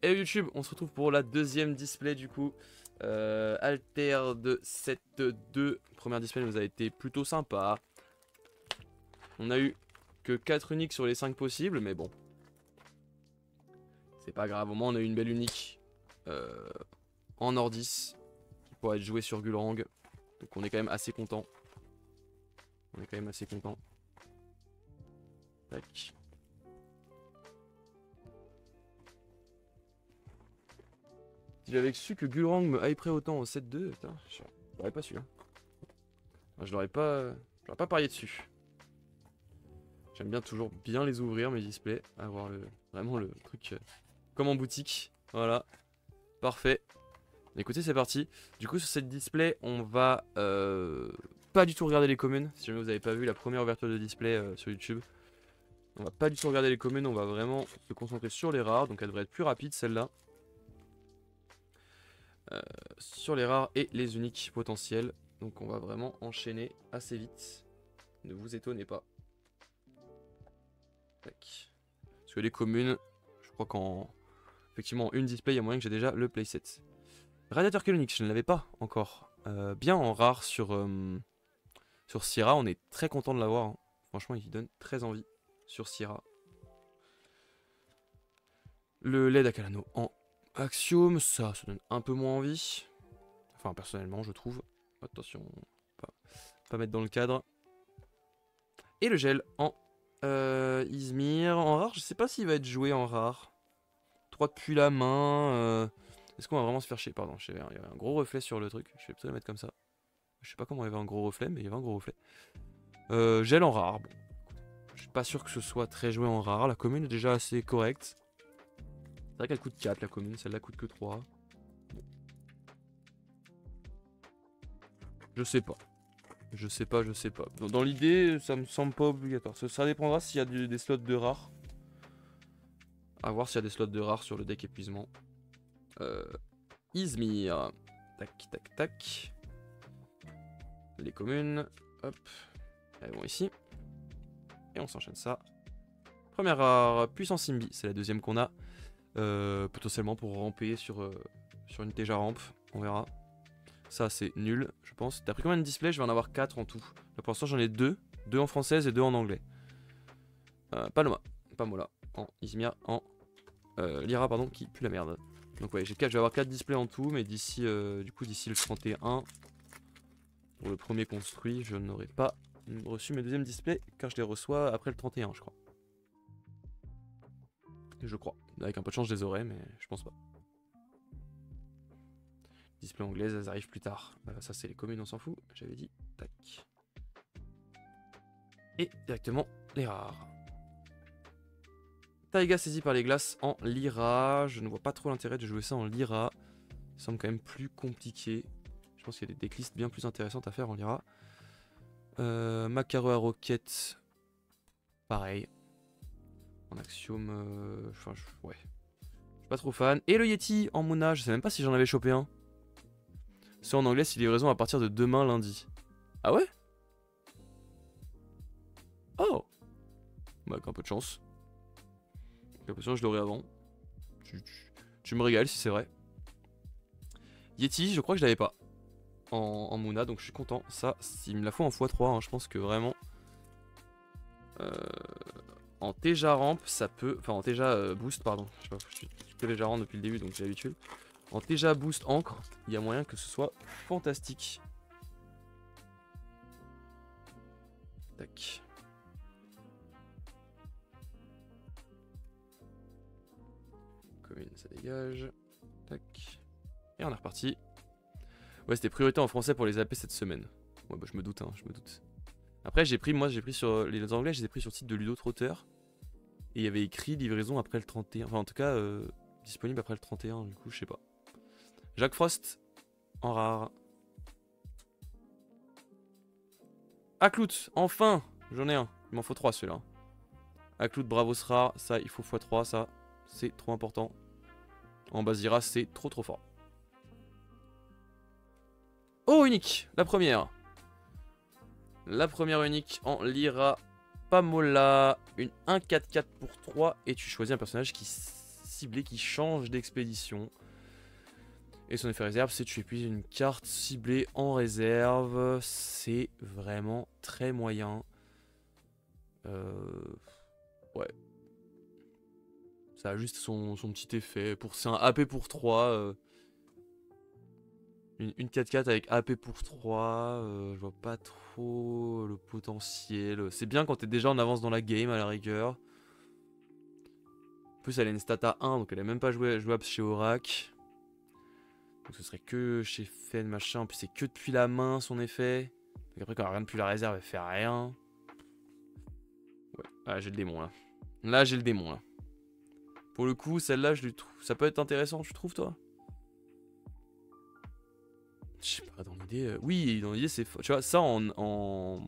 Et YouTube, on se retrouve pour la deuxième display du coup. Alter de 7-2. Première display nous a été plutôt sympa. On a eu que 4 uniques sur les 5 possibles, mais bon. C'est pas grave, au moins on a eu une belle unique en Nordis qui pourra être jouée sur Gulrang. Donc on est quand même assez content. Tac. Si j'avais su que Gulrang me hyperait autant au 7-2, putain, je l'aurais pas su. Hein. Enfin, je l'aurais pas parié dessus. J'aime bien toujours bien les ouvrir mes displays, avoir vraiment le truc comme en boutique. Voilà, parfait. Écoutez, c'est parti. Du coup, sur cette display, on va pas du tout regarder les communes. Si jamais vous n'avez pas vu la première ouverture de display sur YouTube, on va pas du tout regarder les communes. On va vraiment se concentrer sur les rares. Donc, elle devrait être plus rapide celle-là. Sur les rares et les uniques potentiels. Donc, on va vraiment enchaîner assez vite. Ne vous étonnez pas. Tac. Parce que les communes, je crois qu'en effectivement une display, il y a moyen que j'ai déjà le playset. Radiateur Kelonix, je ne l'avais pas encore. Bien en rare sur Syrah, on est très content de l'avoir. Hein. Franchement, il donne très envie sur Syrah. Le LED à Calano en Axiome, ça donne un peu moins envie. Enfin, personnellement, je trouve. Attention, pas mettre dans le cadre. Et le gel en Izmir. En rare, je sais pas s'il va être joué en rare. 3 depuis la main. Est-ce qu'on va vraiment se faire chier? Pardon, il y avait un gros reflet sur le truc. Je vais plutôt le mettre comme ça. Je sais pas comment il y avait un gros reflet, mais il y avait un gros reflet. Gel en rare. Bon. Je suis pas sûr que ce soit très joué en rare. La commune est déjà assez correcte. C'est vrai qu'elle coûte 4 la commune, celle-là coûte que 3. Bon. Je sais pas. Dans l'idée, ça me semble pas obligatoire. Ça dépendra s'il y a des slots de rare. A voir s'il y a des slots de rare sur le deck épuisement. Izmir. Tac, tac, tac. Les communes. Hop. Elles vont ici. Et on s'enchaîne ça. Première rare, puissance Simbi. C'est la deuxième qu'on a. Potentiellement pour ramper sur une Teja rampe. On verra. Ça, c'est nul, je pense. T'as pris combien de displays? Je vais en avoir 4 en tout. Là, pour l'instant, j'en ai 2. 2 en française et 2 en anglais. Paloma. Pamola. En Izmir. En Lyra, pardon, qui pue la merde. Donc, ouais, je vais avoir 4 displays en tout. Mais d'ici d'ici le 31, pour le premier construit, je n'aurai pas reçu mes deuxièmes displays. Car je les reçois après le 31, je crois. Je crois. Avec un peu de chance, je les aurai, mais je pense pas. Display anglaise, elles arrivent plus tard. Ça, c'est les communes, on s'en fout. J'avais dit. Tac. Et directement, les rares. Taiga saisi par les glaces en Lyra. Je ne vois pas trop l'intérêt de jouer ça en Lyra. Ça semble quand même plus compliqué. Je pense qu'il y a des decklists bien plus intéressantes à faire en Lyra. Macaro à Rocket. Pareil. En Axiome. Ouais. Je suis pas trop fan. Et le Yeti en Mona. Je sais même pas si j'en avais chopé un. C'est en anglais, si livraison à partir de demain lundi. Ah ouais? Oh! Bah, avec un peu de chance. J'ai l'impression que je l'aurai avant. Tu me régales si c'est vrai. Yeti, je crois que je l'avais pas. En Muna, donc je suis content. Ça, s'il me la faut en x3, hein, je pense que vraiment. En Teja ramp, ça peut. Enfin, en Teja boost, pardon. Je sais pas, je suis Teja ramp depuis le début, donc j'ai l'habitude. En Teja boost encre, il y a moyen que ce soit fantastique. Tac. Commune, ça dégage. Tac. Et on est reparti. Ouais, c'était priorité en français pour les AP cette semaine. Ouais, bah je me doute, hein, je me doute. Après, j'ai pris sur les anglais, je les ai pris sur le site de Ludo Trotter. Et il y avait écrit livraison après le 31. Enfin, en tout cas, disponible après le 31, du coup, je sais pas. Jack Frost en rare. Aklout, enfin! J'en ai un. Il m'en faut 3 celui-là. Aklout, Bravos rare. Ça, il faut x3, ça. C'est trop important. En Basira, c'est trop fort. Oh, unique! La première. La première unique en Lyra. Pamola. Une 1-4-4 pour 3. Et tu choisis un personnage qui ciblée qui change d'expédition. Et son effet réserve, c'est tu épuises une carte ciblée en réserve. C'est vraiment très moyen. Ouais. Ça a juste son petit effet. C'est un AP pour 3. Une 4-4 avec AP pour 3. Je vois pas trop le potentiel. C'est bien quand t'es déjà en avance dans la game à la rigueur. En plus, elle a une stat à 1, donc elle est même pas jouable chez Aurak. Donc ce serait que chez Fen, machin. Puis c'est que depuis la main son effet. Donc après, quand elle regarde depuis la réserve, elle fait rien. Ouais, ah, j'ai le démon là. Là, j'ai le démon là. Pour le coup, celle-là, je lui trouve. Ça peut être intéressant, tu trouves, toi? Je sais pas, dans l'idée. Oui, dans l'idée, c'est. Tu vois, ça en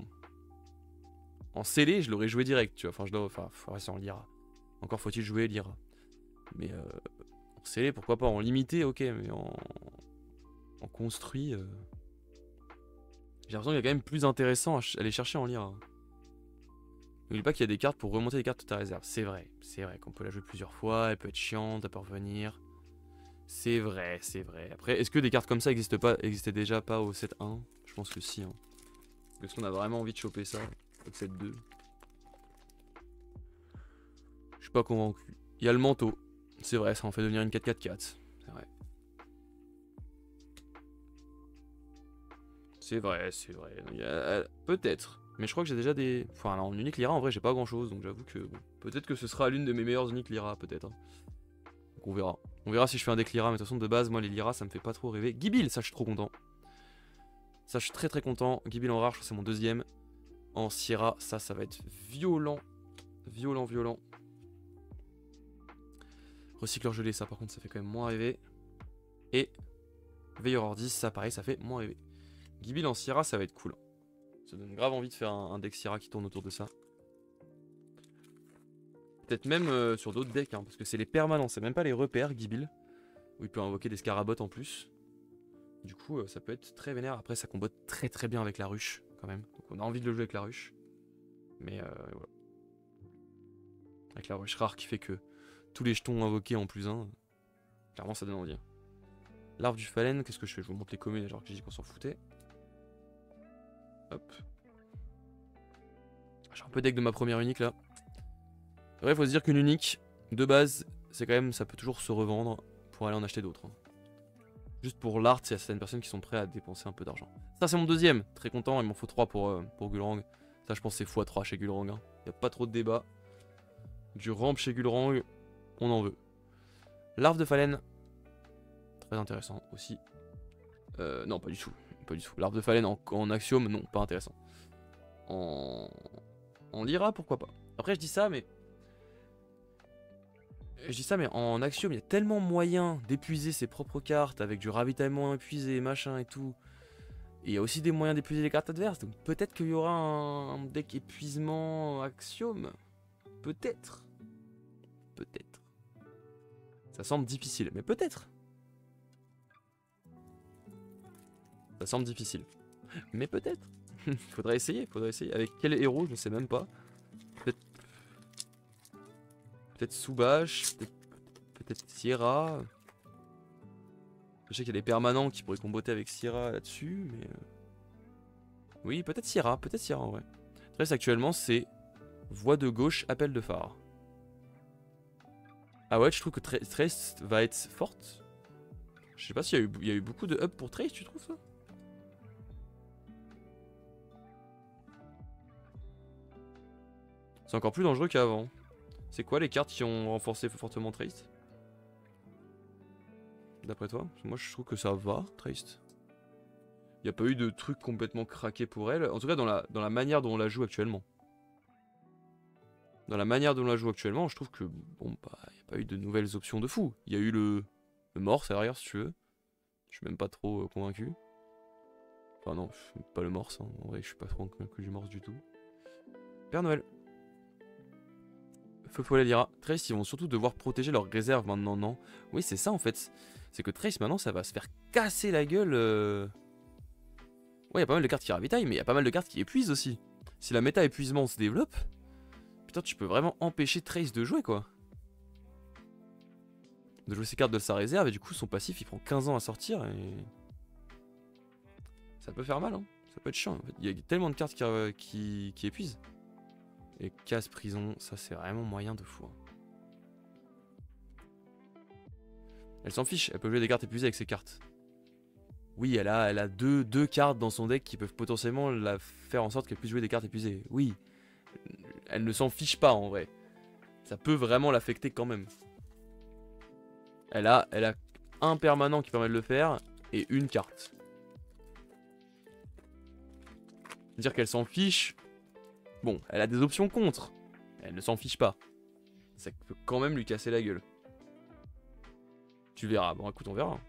scellé, je l'aurais joué direct, tu vois. Enfin, faudrait s'en lire. Encore faut-il jouer et lire. Mais en scellé, pourquoi pas? En limité, ok, mais en construit. J'ai l'impression qu'il y a quand même plus intéressant à aller chercher en lire. N'oublie pas qu'il y a des cartes pour remonter les cartes de ta réserve. C'est vrai qu'on peut la jouer plusieurs fois, elle peut être chiante, elle peut revenir. C'est vrai. Après, est-ce que des cartes comme ça existaient déjà pas au 7-1? Je pense que si. Hein. Est-ce qu'on a vraiment envie de choper ça au 7-2? Je suis pas convaincu. Il y a le manteau. C'est vrai, ça en fait devenir une 4-4-4. C'est vrai. C'est vrai. Peut-être. Mais je crois que j'ai déjà des... Enfin, en unique Lyra, en vrai, j'ai pas grand-chose. Donc j'avoue que... Bon, peut-être que ce sera l'une de mes meilleures uniques Lyra, peut-être. Hein. Donc on verra. On verra si je fais un deck Lyra. Mais de toute façon, de base, moi, les Lyra, ça me fait pas trop rêver. Gibil, ça, je suis trop content. Ça, je suis très content. Gibil en rare, je crois que c'est mon deuxième. En Sierra, ça va être violent. Violent. Recycleur gelé, ça, par contre, ça fait quand même moins rêver. Et Veilleur Ordis, ça, pareil, ça fait moins rêver. Gibil en Sierra, ça va être cool. Ça donne grave envie de faire un deck Sierra qui tourne autour de ça. Peut-être même sur d'autres decks, hein, parce que c'est les permanents, c'est même pas les repères, Gibil. Où il peut invoquer des scarabots en plus. Du coup, ça peut être très vénère. Après, ça combote très bien avec la ruche, quand même. Donc on a envie de le jouer avec la ruche. Mais voilà. Avec la ruche rare qui fait que tous les jetons invoqués en +1, clairement ça donne envie. Larve du Fallen, qu'est-ce que je fais? Je vous montre les communes alors que j'ai dit qu'on s'en foutait. Hop. J'ai un peu deck de ma première unique là. Ouais, faut se dire qu'une unique, de base, c'est quand même, ça peut toujours se revendre pour aller en acheter d'autres. Hein. Juste pour l'art, il y a certaines personnes qui sont prêtes à dépenser un peu d'argent. Ça, c'est mon deuxième. Très content, il m'en faut 3 pour Gulrang. Ça, je pense c'est x3 chez Gulrang. Hein. Il n'y a pas trop de débat. Du ramp chez Gulrang, on en veut. Larve de Fallen. Très intéressant aussi. Non, pas du tout. Larve de Fallen en axiome, non, pas intéressant. En Lyra, pourquoi pas. Après, je dis ça, mais en axiome, il y a tellement moyen d'épuiser ses propres cartes avec du ravitaillement épuisé, machin et tout. Et il y a aussi des moyens d'épuiser les cartes adverses. Donc peut-être qu'il y aura un deck épuisement axiome. Peut-être. Ça semble difficile, mais peut-être. Ça semble difficile. Mais peut-être. Faudrait essayer. Avec quel héros, je ne sais même pas. Peut-être Soubache, peut-être Sierra. Je sais qu'il y a des permanents qui pourraient comboter avec Sierra là-dessus, mais... Oui, peut-être Sierra en vrai. Trace actuellement, c'est voie de gauche, appel de phare. Ah ouais, je trouve que Trace va être forte. Je sais pas s'il y a eu beaucoup de up pour Trace, tu trouves ça? C'est encore plus dangereux qu'avant. C'est quoi les cartes qui ont renforcé fortement Trace? D'après toi? Moi je trouve que ça va, Trace. Il n'y a pas eu de truc complètement craqué pour elle. En tout cas dans la manière dont on la joue actuellement. Je trouve que bon bah il n'y a pas eu de nouvelles options de fou. Il y a eu le morse à l'arrière si tu veux. Je suis même pas trop convaincu. Enfin non, pas le morse, hein. En vrai je suis pas trop convaincu du morse du tout. Père Noël. Feu follet Lyra. Trace, ils vont surtout devoir protéger leurs réserves maintenant, non? Oui, c'est ça en fait. C'est que Trace, maintenant, ça va se faire casser la gueule. Ouais, il y a pas mal de cartes qui ravitaillent, mais il y a pas mal de cartes qui épuisent aussi. Si la méta épuisement se développe, putain, tu peux vraiment empêcher Trace de jouer, quoi. de jouer ses cartes de sa réserve et du coup son passif il prend 15 ans à sortir et ça peut faire mal, hein. Ça peut être chiant. En fait. Il y a tellement de cartes qui épuisent. Et casse prison, ça c'est vraiment moyen de fou. Hein. Elle s'en fiche, elle peut jouer des cartes épuisées avec ses cartes. Oui, elle a deux cartes dans son deck qui peuvent potentiellement la faire en sorte qu'elle puisse jouer des cartes épuisées. Oui, elle ne s'en fiche pas en vrai. Ça peut vraiment l'affecter quand même. Elle a un permanent qui permet de le faire et une carte. Dire qu'elle s'en fiche, bon, elle a des options contre. Elle ne s'en fiche pas. Ça peut quand même lui casser la gueule. Tu verras. Bon, écoute, on verra.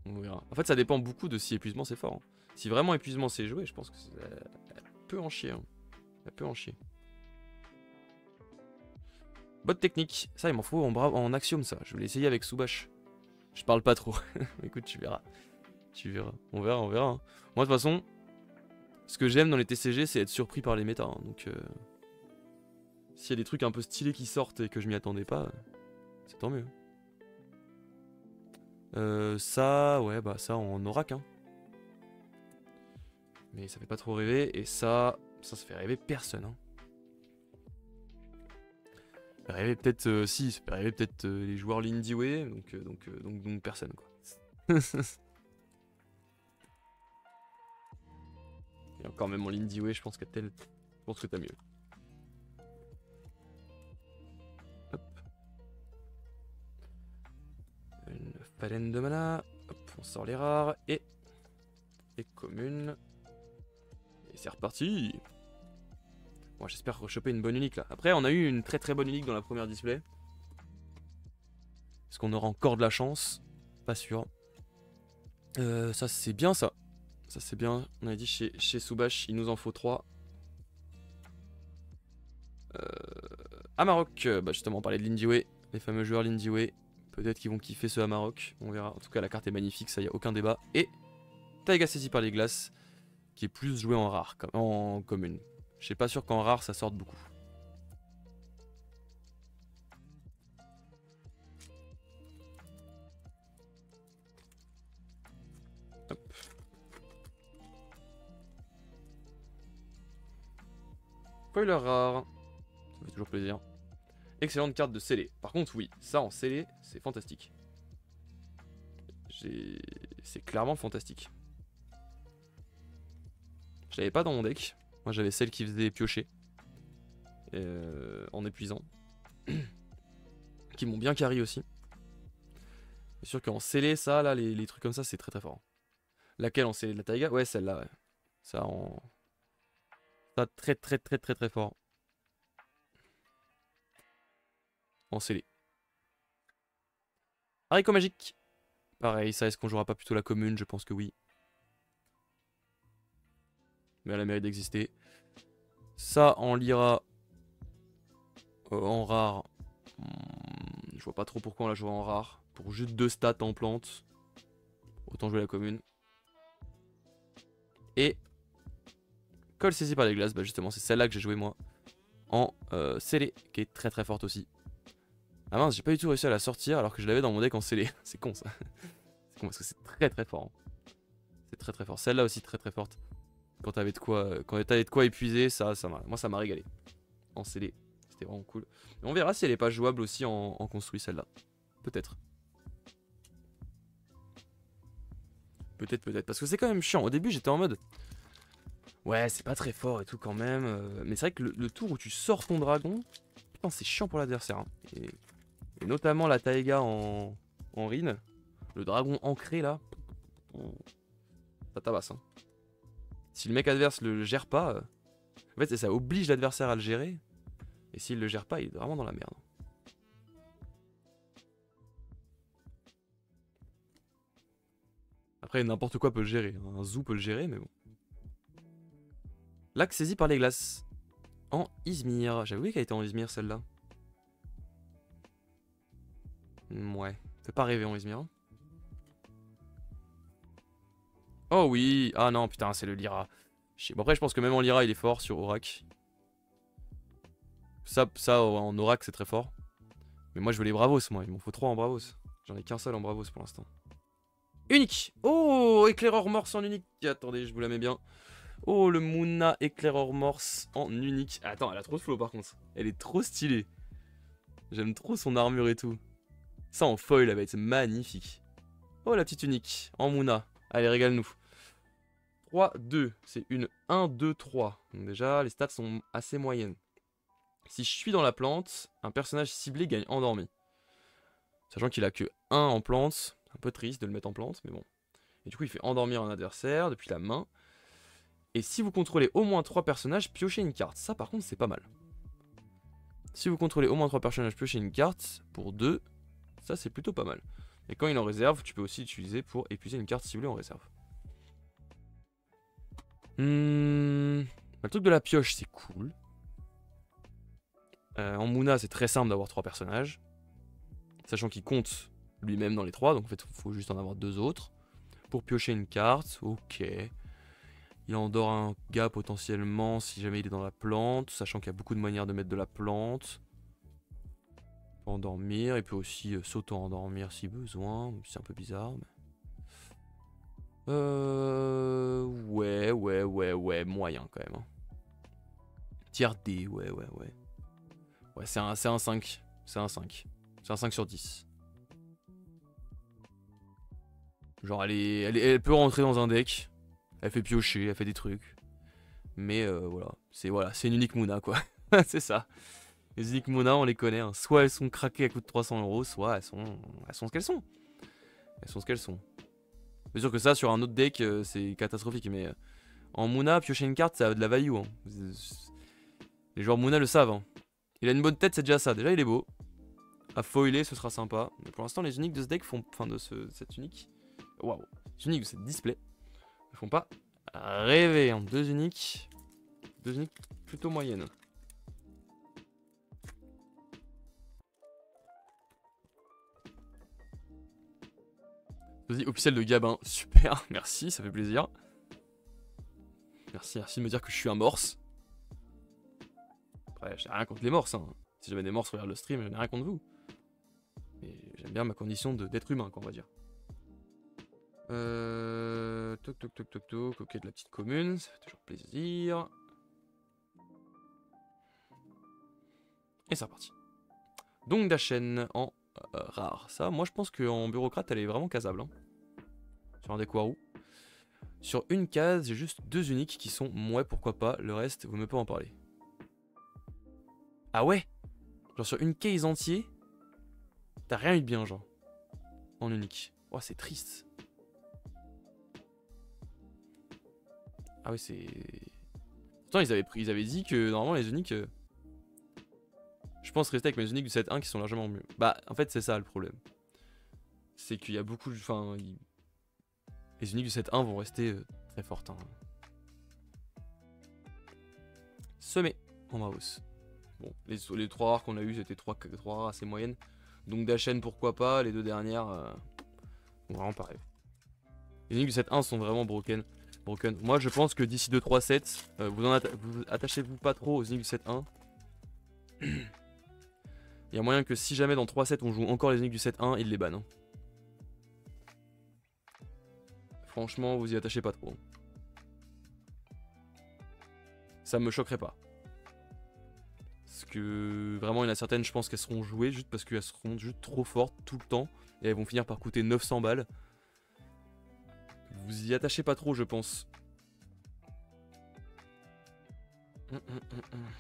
On verra. En fait, ça dépend beaucoup de si épuisement c'est fort. Hein. Si vraiment épuisement c'est joué, je pense que elle peut en chier. Hein. Elle peut en chier. Bot technique. Ça, il m'en faut en axiome, ça. Je vais l'essayer avec Soubash. Je parle pas trop. Écoute, tu verras. Tu verras. On verra, on verra. Hein. Moi, de toute façon, ce que j'aime dans les TCG, c'est être surpris par les méta. Hein. Donc, s'il y a des trucs un peu stylés qui sortent et que je m'y attendais pas, c'est tant mieux. Ça, ouais, bah ça en orac. Hein. Mais ça fait pas trop rêver. Et ça fait rêver personne. Hein. Ça fait rêver peut-être, si, ça fait rêver peut-être les joueurs Lindy-Way. Donc personne, quoi. Et encore même en Lindy-Way, je pense que t'as mieux. Hop. Une phalène de mana. Hop, on sort les rares. Et communes. Et c'est reparti. Bon, j'espère rechoper une bonne unique là. Après, on a eu une très très bonne unique dans la première display. Est-ce qu'on aura encore de la chance? Pas sûr. Ça c'est bien ça. Ça c'est bien. On a dit chez Soubash, il nous en faut 3. Amarok, bah justement on parlait de Lindy-Way. Les fameux joueurs Lindy-Way. Peut-être qu'ils vont kiffer ce Amarok. On verra. En tout cas la carte est magnifique, ça y a aucun débat. Et Taiga saisi par les glaces. Qui est plus joué en rare, en commune. Je suis pas sûr qu'en rare ça sorte beaucoup. Hop. Spoiler rare. Ça fait toujours plaisir. Excellente carte de scellé. Par contre, oui, ça en scellé, c'est fantastique. C'est clairement fantastique. Je l'avais pas dans mon deck. Moi j'avais celle qui faisait piocher. En épuisant. Qui m'ont bien carry aussi. C'est sûr qu'en scellé, ça, là, les trucs comme ça, c'est très très fort. Laquelle en scellé de la Taiga? Ouais, celle-là, ouais. Ça en... Ça très très très très très fort. En scellé. Haricot magique. Pareil, ça, est-ce qu'on jouera pas plutôt la commune? Je pense que oui. Mais elle a mérite d'exister. Ça, en lira en rare. Je vois pas trop pourquoi on la joue en rare. Pour juste 2 stats en plante. Autant jouer la commune. Et Colle saisi par les glaces, bah justement c'est celle-là que j'ai joué moi. En scellé, qui est très très forte aussi. Ah mince, j'ai pas du tout réussi à la sortir alors que je l'avais dans mon deck en scellé. C'est con ça. C'est con parce que c'est très très fort. Hein. C'est très très fort. Celle-là aussi très très forte. Quand t'avais de quoi épuiser, moi ça m'a régalé. En scellé, c'était vraiment cool. Mais on verra si elle est pas jouable aussi en construit celle-là. Peut-être. Peut-être. Parce que c'est quand même chiant. Au début j'étais en mode... Ouais, c'est pas très fort et tout quand même. Mais c'est vrai que le tour où tu sors ton dragon... Putain, c'est chiant pour l'adversaire. Hein. Et notamment la Taiga en Rin. Le dragon ancré là. Ça tabasse. Hein. Si le mec adverse le gère pas... En fait, ça oblige l'adversaire à le gérer. Et s'il le gère pas, il est vraiment dans la merde. Après, n'importe quoi peut le gérer. Un zoo peut le gérer, mais bon. Lac saisi par les glaces. En Izmir. J'avais oublié qu'elle était en Izmir celle-là. Ouais. Fais pas rêver en Izmir. Oh oui. Ah non, putain, c'est le Lyra. Bon, après, je pense que même en Lyra, il est fort sur Orac. Ça en Orac, c'est très fort. Mais moi je veux les Bravos, moi. Il m'en faut 3 en Bravos. J'en ai qu'un seul en Bravos pour l'instant. Unique. Oh, éclaireur morse en unique. Attendez, je vous la mets bien. Oh, le Mouna éclaireur morse en unique. Attends, elle a trop de flow par contre. Elle est trop stylée. J'aime trop son armure et tout. Ça en foil, elle va être magnifique. Oh, la petite unique en Mouna. Allez, régale-nous. 3, 2. C'est une 1, 2, 3. Donc déjà, les stats sont assez moyennes. Si je suis dans la plante, un personnage ciblé gagne endormi. Sachant qu'il a que 1 en plante. Un peu triste de le mettre en plante, mais bon. Et du coup, il fait endormir un adversaire depuis la main. Et si vous contrôlez au moins 3 personnages, piochez une carte. Ça, par contre, c'est pas mal. Si vous contrôlez au moins 3 personnages, piochez une carte pour 2. Ça, c'est plutôt pas mal. Et quand il en réserve, tu peux aussi l'utiliser pour épuiser une carte ciblée en réserve. Le truc de la pioche, c'est cool. En Mouna, c'est très simple d'avoir 3 personnages. Sachant qu'il compte lui-même dans les 3, donc en fait, il faut juste en avoir 2 autres. Pour piocher une carte, ok. Il endort un gars potentiellement si jamais il est dans la plante, sachant qu'il y a beaucoup de manières de mettre de la plante. Il peut endormir, il peut aussi s'auto-endormir si besoin, c'est un peu bizarre. Mais... ouais, moyen quand même. Hein. Tier D, ouais. Ouais, c'est un 5, c'est un 5. C'est un 5 sur 10. Genre elle peut rentrer dans un deck, elle fait piocher, elle fait des trucs. Mais voilà, c'est une unique Mouna quoi. C'est ça. Les uniques Mouna on les connaît, hein. Soit elles sont craquées à coût de 300 €, soit elles sont ce qu'elles sont. Elles sont ce qu'elles sont. C'est sûr que ça sur un autre deck c'est catastrophique, mais en Mouna, piocher une carte ça a de la value. Hein. Les joueurs Mouna le savent. Hein. Il a une bonne tête, c'est déjà ça. Déjà il est beau. À foiler ce sera sympa. Mais pour l'instant les uniques de ce deck font. Enfin de cette unique. Waouh. Les uniques de cette display ne font pas rêver. Hein. Deux uniques plutôt moyennes. Vas-y, officiel de Gabin. Super, merci, ça fait plaisir. Merci de me dire que je suis un morse. Après, j'ai rien contre les morses. Hein. Si jamais des morses regardent le stream, je n'ai rien contre vous. Mais j'aime bien ma condition d'être humain, quoi, on va dire. Toc. Ok, de la petite commune, ça fait toujours plaisir. Et c'est reparti. Donc Dachen en rare. Ça, moi je pense qu'en bureaucrate, elle est vraiment casable. Hein. Sur un deck Waru. Sur une case, j'ai juste 2 uniques qui sont ouais, pourquoi pas. Le reste, vous ne pouvez pas en parler. Ah ouais? Genre sur une case entière, t'as rien eu de bien, genre. En unique. Oh, c'est triste. Ah ouais, c'est... Pourtant, ils avaient dit que normalement les uniques... Je pense rester avec mes uniques du 7-1 qui sont largement mieux. Bah, en fait, c'est ça le problème. C'est qu'il y a beaucoup de... Enfin, les uniques du 7-1 vont rester très fortes. Hein. Semé en Bravos. Bon, les 3 rares qu'on a eu, c'était 3 rares assez moyennes. Donc Dachen, pourquoi pas. Les 2 dernières, sont vraiment pareil. Les uniques du 7-1 sont vraiment broken. Moi, je pense que d'ici 2-3 sets, vous attachez-vous pas trop aux uniques du 7-1. Il y a moyen que si jamais dans 3 sets on joue encore les uniques du 7-1, ils les bannent. Hein. Franchement, vous y attachez pas trop. Ça me choquerait pas. Parce que vraiment, il y en a certaines, je pense qu'elles seront jouées juste parce qu'elles seront juste trop fortes tout le temps. Et elles vont finir par coûter 900 balles. Vous y attachez pas trop, je pense.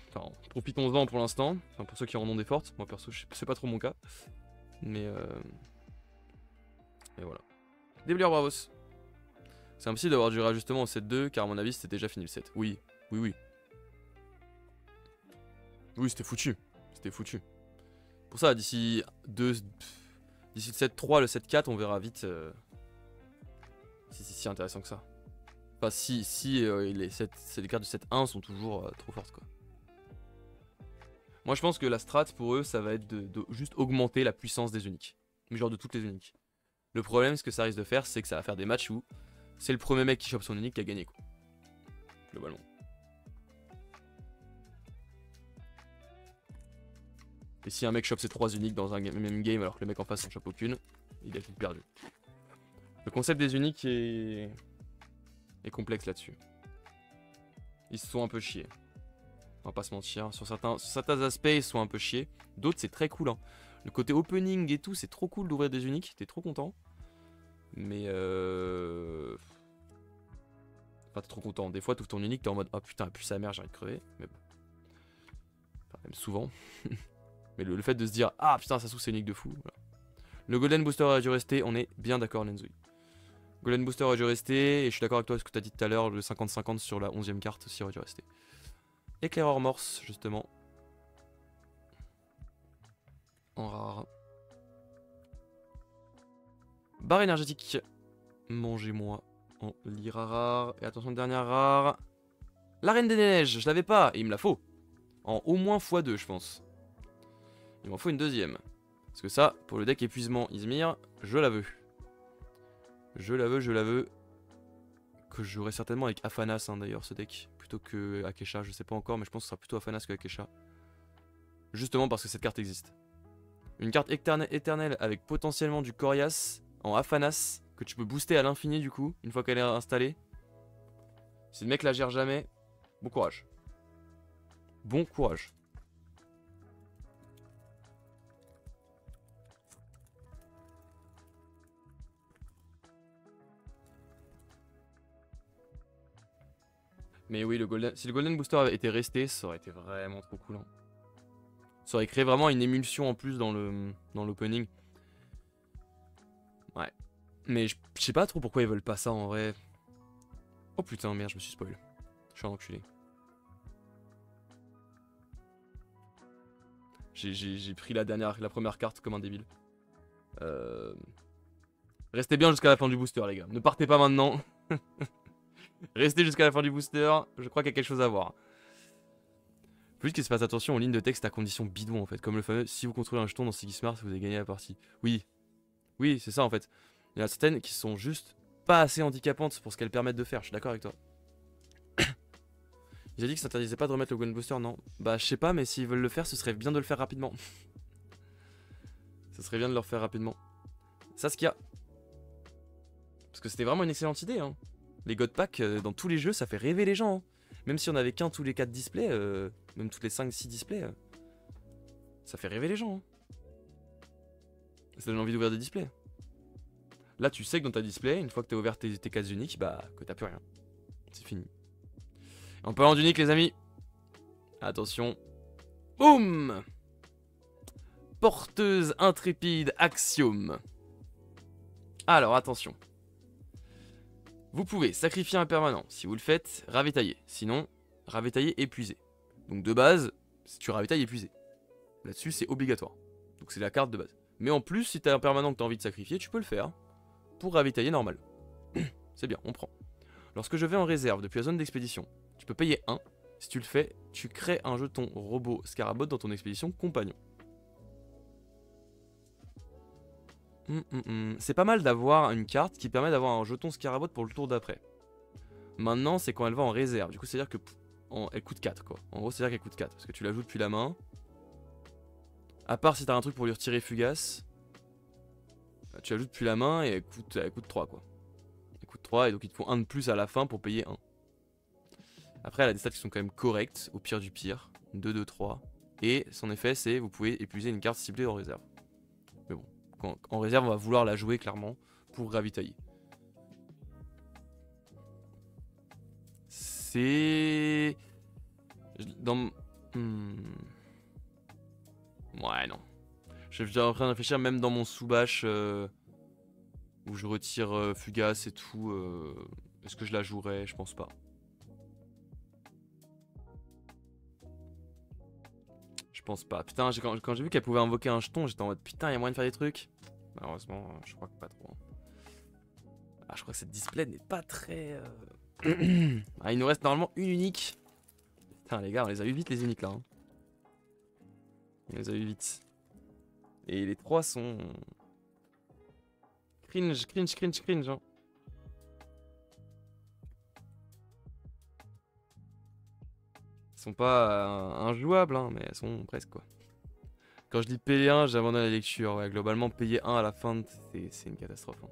Enfin, profitons-en pour l'instant. Enfin, pour ceux qui en ont des fortes. Moi, perso, c'est pas trop mon cas. Mais et voilà. Déblayeur Bravos. C'est impossible d'avoir du réajustement au set 2, car à mon avis, c'était déjà fini le set. Oui. Oui, c'était foutu. Pour ça, d'ici le set 3, le set 4, on verra vite si c'est si intéressant que ça. Enfin, si les cartes du set 1 sont toujours trop fortes, quoi. Moi, je pense que la strat, pour eux, ça va être de juste augmenter la puissance des uniques. Mais genre de toutes les uniques. Le problème, ce que ça risque de faire, c'est que ça va faire des matchs où c'est le premier mec qui chope son unique qui a gagné, quoi. Globalement. Et si un mec chope ses 3 uniques dans un même game alors que le mec en face en chope aucune, il a tout perdu. Le concept des uniques est complexe là-dessus. Ils se sont un peu chiés. On va pas se mentir. Sur certains aspects, ils se sont un peu chiés. D'autres, c'est très cool. Hein. Le côté opening et tout, c'est trop cool d'ouvrir des uniques. T'es trop content. Mais enfin, t'es trop content. Des fois, tu ouvres ton unique, t'es en mode oh putain, plus sa mère, j'ai envie de crever. Mais bon. Enfin, même souvent. Mais le fait de se dire ah putain, ça se trouve, c'est unique de fou. Voilà. Le Golden Booster a dû rester. On est bien d'accord, Lenzui. Golden Booster aurait dû rester. Et je suis d'accord avec toi, ce que tu as dit tout à l'heure. Le 50-50 sur la 11ème carte aussi aurait dû rester. Éclaireur morse, justement. En rare. Barre énergétique. Mangez-moi en lira rare. Et attention, dernière rare. La Reine des Neiges, je l'avais pas. Et il me la faut. En au moins x2, je pense. Il m'en faut une deuxième. Parce que ça, pour le deck épuisement Izmir, je la veux. Je la veux. Que je jouerai certainement avec Afanas, hein, d'ailleurs, ce deck. Plutôt que Akesha, je sais pas encore, mais je pense que ce sera plutôt Afanas que Akesha. Justement parce que cette carte existe. Une carte éternelle avec potentiellement du Corias en Afanas, que tu peux booster à l'infini du coup, une fois qu'elle est installée. Si le mec la gère jamais, bon courage. Bon courage. Mais oui, si le Golden Booster avait été resté, ça aurait été vraiment trop cool. Hein. Ça aurait créé vraiment une émulsion en plus dans l'opening. Ouais. Mais je sais pas trop pourquoi ils veulent pas ça en vrai. Oh putain, merde, je me suis spoil. Je suis un enculé. J'ai pris la première carte comme un débile. Restez bien jusqu'à la fin du booster, les gars. Ne partez pas maintenant. Restez jusqu'à la fin du booster. Je crois qu'il y a quelque chose à voir. Faut juste qu'il se fasse attention aux lignes de texte à condition bidon en fait. Comme le fameux si vous contrôlez un jeton dans Siggismart, vous avez gagné la partie. Oui. Oui, c'est ça en fait. Il y en a certaines qui sont juste pas assez handicapantes pour ce qu'elles permettent de faire. Je suis d'accord avec toi. J'ai dit que ça n'interdisait pas de remettre le Golden Booster, non. Bah je sais pas, mais s'ils veulent le faire, ce serait bien de le faire rapidement. Ce serait bien de le refaire rapidement. Saskia. Parce que c'était vraiment une excellente idée. Hein. Les God Pack, dans tous les jeux, ça fait rêver les gens. Hein. Même si on avait qu'un tous les 4 displays, même tous les 5-6 displays, ça fait rêver les gens. Hein. Ça donne envie d'ouvrir des displays. Là, tu sais que dans ta display, une fois que tu as ouvert tes cases uniques, bah que t'as plus rien. C'est fini. En parlant d'unique, les amis. Attention. Boum! Porteuse intrépide Axiome. Alors, attention. Vous pouvez sacrifier un permanent. Si vous le faites, ravitailler. Sinon, ravitailler épuisé. Donc de base, si tu ravitailles épuisé. Là-dessus, c'est obligatoire. Donc c'est la carte de base. Mais en plus, si tu as un permanent que tu as envie de sacrifier, tu peux le faire. Pour ravitailler normal. C'est bien, on prend. Lorsque je vais en réserve depuis la zone d'expédition, tu peux payer 1. Si tu le fais, tu crées un jeton robot Scarabot dans ton expédition compagnon. C'est pas mal d'avoir une carte qui permet d'avoir un jeton Scarabot pour le tour d'après. Maintenant, c'est quand elle va en réserve. Du coup, c'est-à-dire que elle coûte 4 quoi. En gros, c'est-à-dire qu'elle coûte 4 parce que tu la joues depuis la main. À part si t'as un truc pour lui retirer Fugace. Tu la joues depuis la main et elle coûte 3 quoi. Elle coûte 3 et donc il te faut 1 de plus à la fin pour payer 1. Après, elle a des stats qui sont quand même correctes, au pire du pire. 2, 2, 3. Et son effet, c'est vous pouvez épuiser une carte ciblée en réserve. Mais bon, en réserve, on va vouloir la jouer clairement pour ravitailler. C'est... Dans... Ouais, non. Je suis en train de réfléchir, même dans mon sous-bâche, où je retire Fugace et tout, est-ce que je la jouerais? Je pense pas. Je pense pas. Putain, quand j'ai vu qu'elle pouvait invoquer un jeton, j'étais en mode putain, il y a moyen de faire des trucs. Malheureusement, je crois que pas trop. Ah, je crois que cette display n'est pas très... Ah, il nous reste normalement une unique. Putain, les gars, on les a eu vite les uniques là. Hein. On les a eu vite. Et les 3 sont... Cringe, cringe, cringe, cringe. Hein. Elles sont pas injouables, hein, mais elles sont presque quoi. Quand je dis payer 1, j'abandonne la lecture. Ouais, globalement, payer 1 à la fin, c'est une catastrophe. Hein.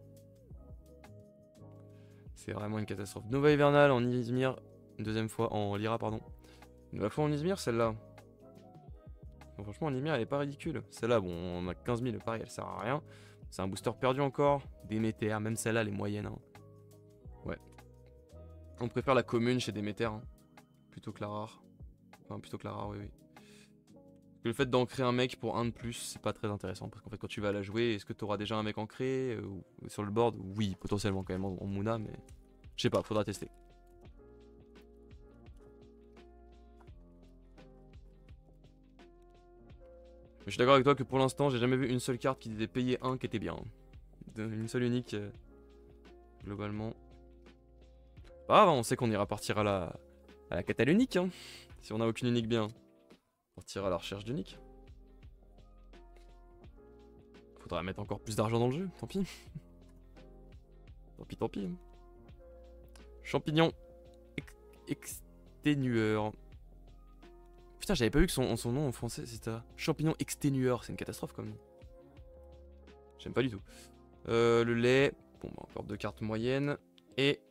C'est vraiment une catastrophe. Nova hivernale en Izmir. Une deuxième fois en Lyra, pardon. Une nouvelle fois en Izmir, celle-là. Bon, franchement, en Izmir, elle est pas ridicule. Celle-là, bon, on a 15 000, pareil, elle sert à rien. C'est un booster perdu encore. Déméter, même celle-là, elle est moyenne. Hein. Ouais. On préfère la commune chez Déméter. Hein. Plutôt que la rare. Enfin, plutôt que la rare, oui, oui. Le fait d'ancrer un mec pour un de plus, c'est pas très intéressant. Parce qu'en fait, quand tu vas la jouer, est-ce que tu auras déjà un mec ancré sur le board? Oui, potentiellement quand même en Muna, mais je sais pas, faudra tester. Mais je suis d'accord avec toi que pour l'instant, j'ai jamais vu une seule carte qui disait payer 1 qui était bien. Une seule unique, globalement. Ah, on sait qu'on ira partir à la catalunique, hein, si on a aucune unique bien. Partir à la recherche d'unique. Faudra mettre encore plus d'argent dans le jeu, tant pis. Tant pis. Champignon exténueur. Putain, j'avais pas vu que son nom en français c'était champignon exténueur. C'est une catastrophe comme nom. J'aime pas du tout. Le lait. Bon, bah, encore 2 cartes moyennes. Et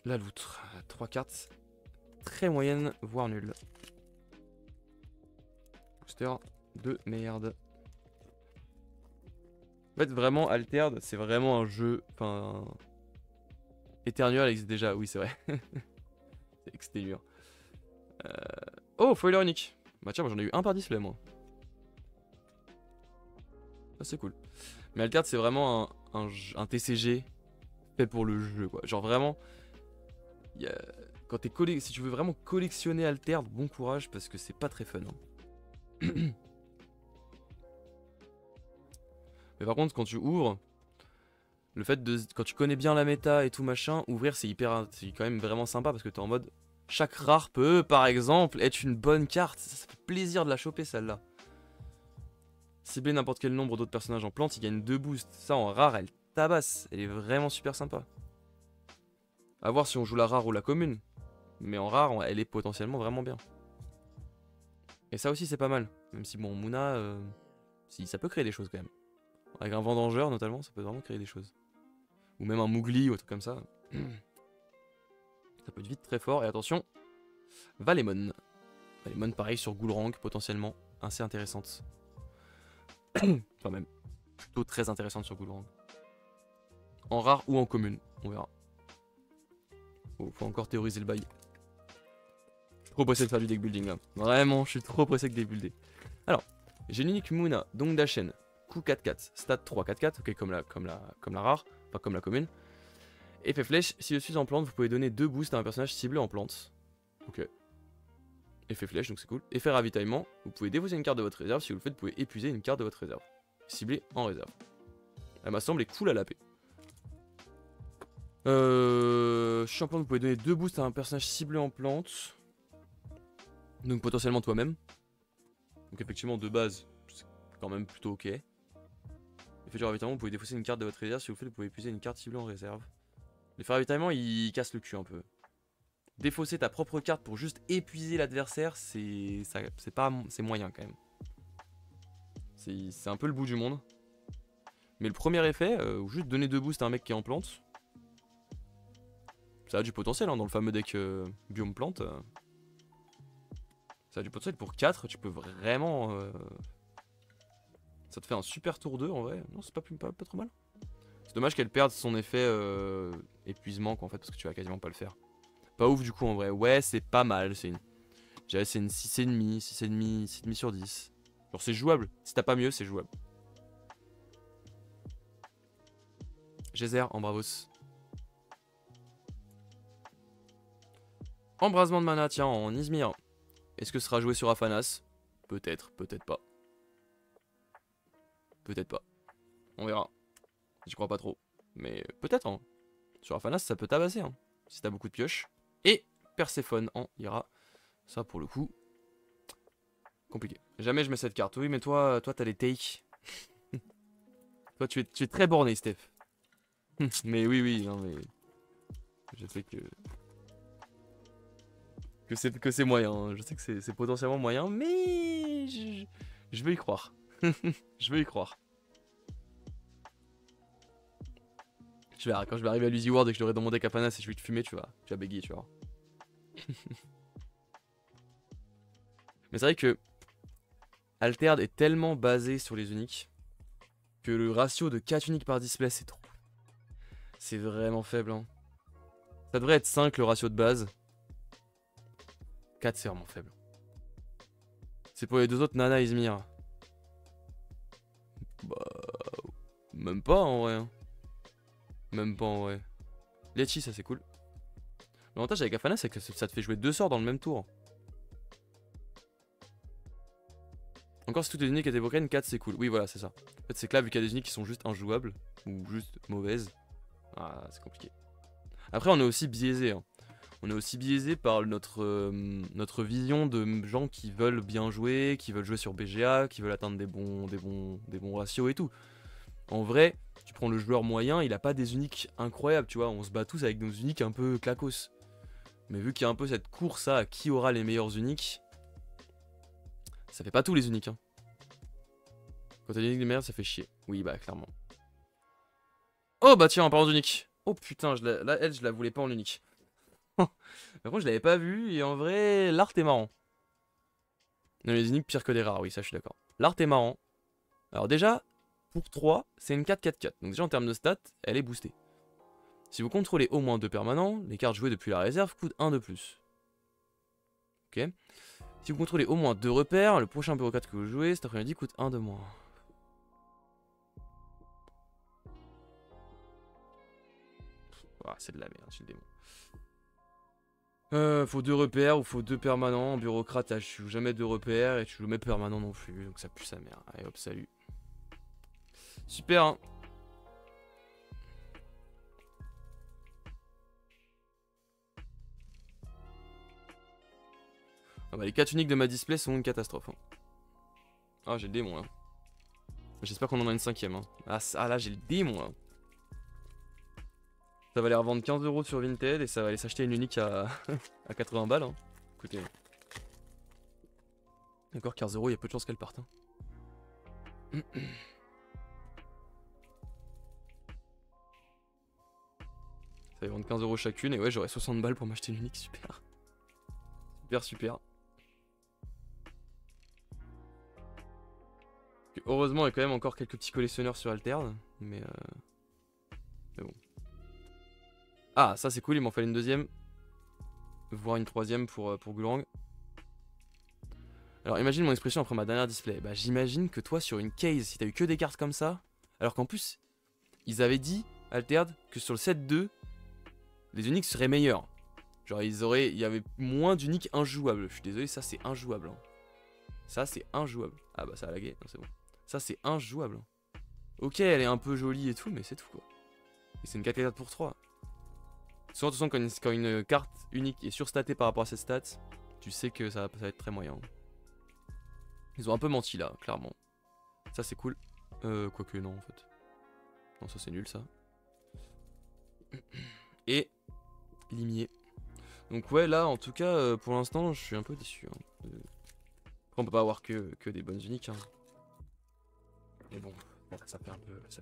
la loutre. 3 cartes très moyennes, voire nulles. Booster de merde. En fait, vraiment, Altered, c'est vraiment un jeu. Enfin. Éternueur, elle existe déjà. Oui, c'est vrai. C'est exténueur. Oh, foiler unique. Bah, tiens, moi j'en ai eu un par display, moi. Ah, c'est cool. Mais Altered, c'est vraiment un TCG fait pour le jeu, quoi. Genre, vraiment. Quand si tu veux vraiment collectionner Altered, bon courage parce que c'est pas très fun. Hein. Mais par contre, quand tu ouvres, le fait de. Quand tu connais bien la méta et tout machin, ouvrir c'est c'est quand même vraiment sympa parce que t'es en mode. Chaque rare peut, par exemple, être une bonne carte. Ça fait plaisir de la choper celle-là. Cibler n'importe quel nombre d'autres personnages en plante, il gagne 2 boosts. Ça en rare, elle tabasse. Elle est vraiment super sympa. A voir si on joue la rare ou la commune. Mais en rare, elle est potentiellement vraiment bien. Et ça aussi, c'est pas mal. Même si, bon, Muna, si, ça peut créer des choses quand même. Avec un vendangeur, notamment, ça peut vraiment créer des choses. Ou même un Mougli ou un truc comme ça. Ça peut être vite très fort. Et attention, Valemon. Valemon, pareil, sur Ghoulrank, potentiellement. Assez intéressante. Enfin, même plutôt très intéressante sur Ghoulrank. En rare ou en commune, on verra. Faut encore théoriser le bail. Je suis trop pressé de faire du deck building là. Vraiment, je suis trop pressé de deck builder. Alors, j'ai une unique Muna, donc Dachen. Coup 4-4, stat 3-4-4, ok, comme la rare, enfin comme la commune. Effet flèche, si je suis en plante, vous pouvez donner 2 boosts à un personnage ciblé en plante. Ok. Effet flèche, donc c'est cool. Effet ravitaillement, vous pouvez défausser une carte de votre réserve. Si vous le faites, vous pouvez épuiser une carte de votre réserve. Ciblée en réserve. Elle m'a semblé cool à la paix. Je suis en plante, vous pouvez donner 2 boosts à un personnage ciblé en plante. Donc potentiellement toi-même. Donc effectivement, de base, c'est quand même plutôt ok. Effet du ravitaillement, vous pouvez défausser une carte de votre réserve. Si vous le faites, vous pouvez épuiser une carte ciblée en réserve. L'effet ravitaillement, il casse le cul un peu. Défausser ta propre carte pour juste épuiser l'adversaire, c'est moyen quand même. C'est un peu le bout du monde. Mais le premier effet, juste donner 2 boosts à un mec qui est en plante, ça a du potentiel hein, dans le fameux deck biome plante. Ça a du potentiel pour 4, tu peux vraiment... Ça te fait un super tour 2 en vrai. Non, c'est pas trop mal. C'est dommage qu'elle perde son effet épuisement quoi, en fait, parce que tu vas quasiment pas le faire. Pas ouf du coup en vrai. Ouais, c'est pas mal. C'est une 6,5, 6,5 sur 10. Genre c'est jouable. Si t'as pas mieux, c'est jouable. Geyser en bravos. Embrasement de mana, tiens, en Izmir. Est-ce que ce sera joué sur Afanas? Peut-être, peut-être pas. Peut-être pas. On verra. J'y crois pas trop. Mais peut-être, hein. Sur Afanas, ça peut tabasser, hein. Si t'as beaucoup de pioches. Et Perséphone en ira. Ça, pour le coup, compliqué. Jamais je mets cette carte. Oui, mais toi t'as les takes. Toi, tu es très borné, Steph. Mais oui, non, mais... Je sais que c'est moyen. Je sais que c'est potentiellement moyen, mais... Je veux y croire. Je veux y croire. Je vais, quand je vais arriver à l'Uzi World et que je devrais demander Capanas et je vais te fumer, tu vas bégayer, tu vois. Mais c'est vrai que Altered est tellement basé sur les uniques que le ratio de 4 uniques par display, c'est trop. C'est vraiment faible. Hein. Ça devrait être 5 le ratio de base. 4 c'est vraiment faible. C'est pour les deux autres, Nana et Izmir. Bah... Même pas en vrai. Hein. Même pas en vrai. Lechi, ça c'est cool. L'avantage avec Afana, c'est que ça te fait jouer 2 sorts dans le même tour. Encore si toutes les uniques étaient Evoken, 4 c'est cool. Oui, voilà, c'est ça. En fait, c'est que là, vu qu'il y a des uniques qui sont juste injouables, ou juste mauvaises, ah, c'est compliqué. Après, on est aussi biaisé. Hein. On est aussi biaisé par notre vision de gens qui veulent bien jouer, qui veulent jouer sur BGA, qui veulent atteindre des bons ratios et tout. En vrai, tu prends le joueur moyen, il a pas des uniques incroyables, tu vois. On se bat tous avec nos uniques un peu clacos. Mais vu qu'il y a un peu cette course à qui aura les meilleurs uniques, ça fait pas tous les uniques. Hein. Quand t'as des uniques de merde, ça fait chier. Oui, bah clairement. Oh bah tiens, en parlant d'unique. Oh putain, là, elle, je la voulais pas en unique. Par contre, je l'avais pas vu et en vrai, l'art est marrant. Non, les uniques pire que les rares, oui, ça je suis d'accord. L'art est marrant. Alors déjà, pour 3, c'est une 4-4-4. Donc déjà en termes de stats, elle est boostée. Si vous contrôlez au moins 2 permanents, les cartes jouées depuis la réserve coûtent 1 de plus. Ok. Si vous contrôlez au moins 2 repères, le prochain bureau 4 que vous jouez cet après-midi coûte 1 de moins. Ah, c'est de la merde, c'est le démon. Faut 2 repères ou faut 2 permanents. En bureaucrate, là, je joue jamais 2 repères et tu joues jamais permanent non plus. Donc ça pue sa mère. Allez hop, salut. Super, hein. Ah bah, les 4 uniques de ma display sont une catastrophe. Hein. Ah, j'ai le démon là. J'espère qu'on en a une 5ème. Hein. Ah là, j'ai le démon là. Ça va les revendre 15 € sur Vinted et ça va aller s'acheter une unique à, à 80 balles. Hein. Écoutez. Encore 15 €, il y a peu de chances qu'elle parte. Hein. Ça va vendre 15 € chacune et ouais, j'aurai 60 balles pour m'acheter une unique. Super. Super, super. Heureusement, il y a quand même encore quelques petits collectionneurs sur Altered. Mais bon. Ah, ça c'est cool, il m'en fallait une deuxième. Voire une troisième pour Goulang. Alors imagine mon expression après ma dernière display. Bah j'imagine que toi sur une case, si t'as eu que des cartes comme ça, alors qu'en plus, ils avaient dit, Altered, que sur le set 2, les uniques seraient meilleurs. Genre il y avait moins d'uniques injouables. Je suis désolé, ça c'est injouable. Hein. Ça c'est injouable. Ah bah ça a lagué, non c'est bon. Ça c'est injouable. Ok, elle est un peu jolie et tout, mais c'est tout quoi. Et c'est une 4-4 pour 3. Souvent, de toute façon, quand une carte unique est surstatée par rapport à ses stats, tu sais que ça va être très moyen. Ils ont un peu menti là, clairement. Ça c'est cool. Quoique non en fait. Non, ça c'est nul ça. Et limier. Donc ouais, là en tout cas, pour l'instant, je suis un peu déçu. Hein. Après, on peut pas avoir que des bonnes uniques. Hein. Mais bon, ça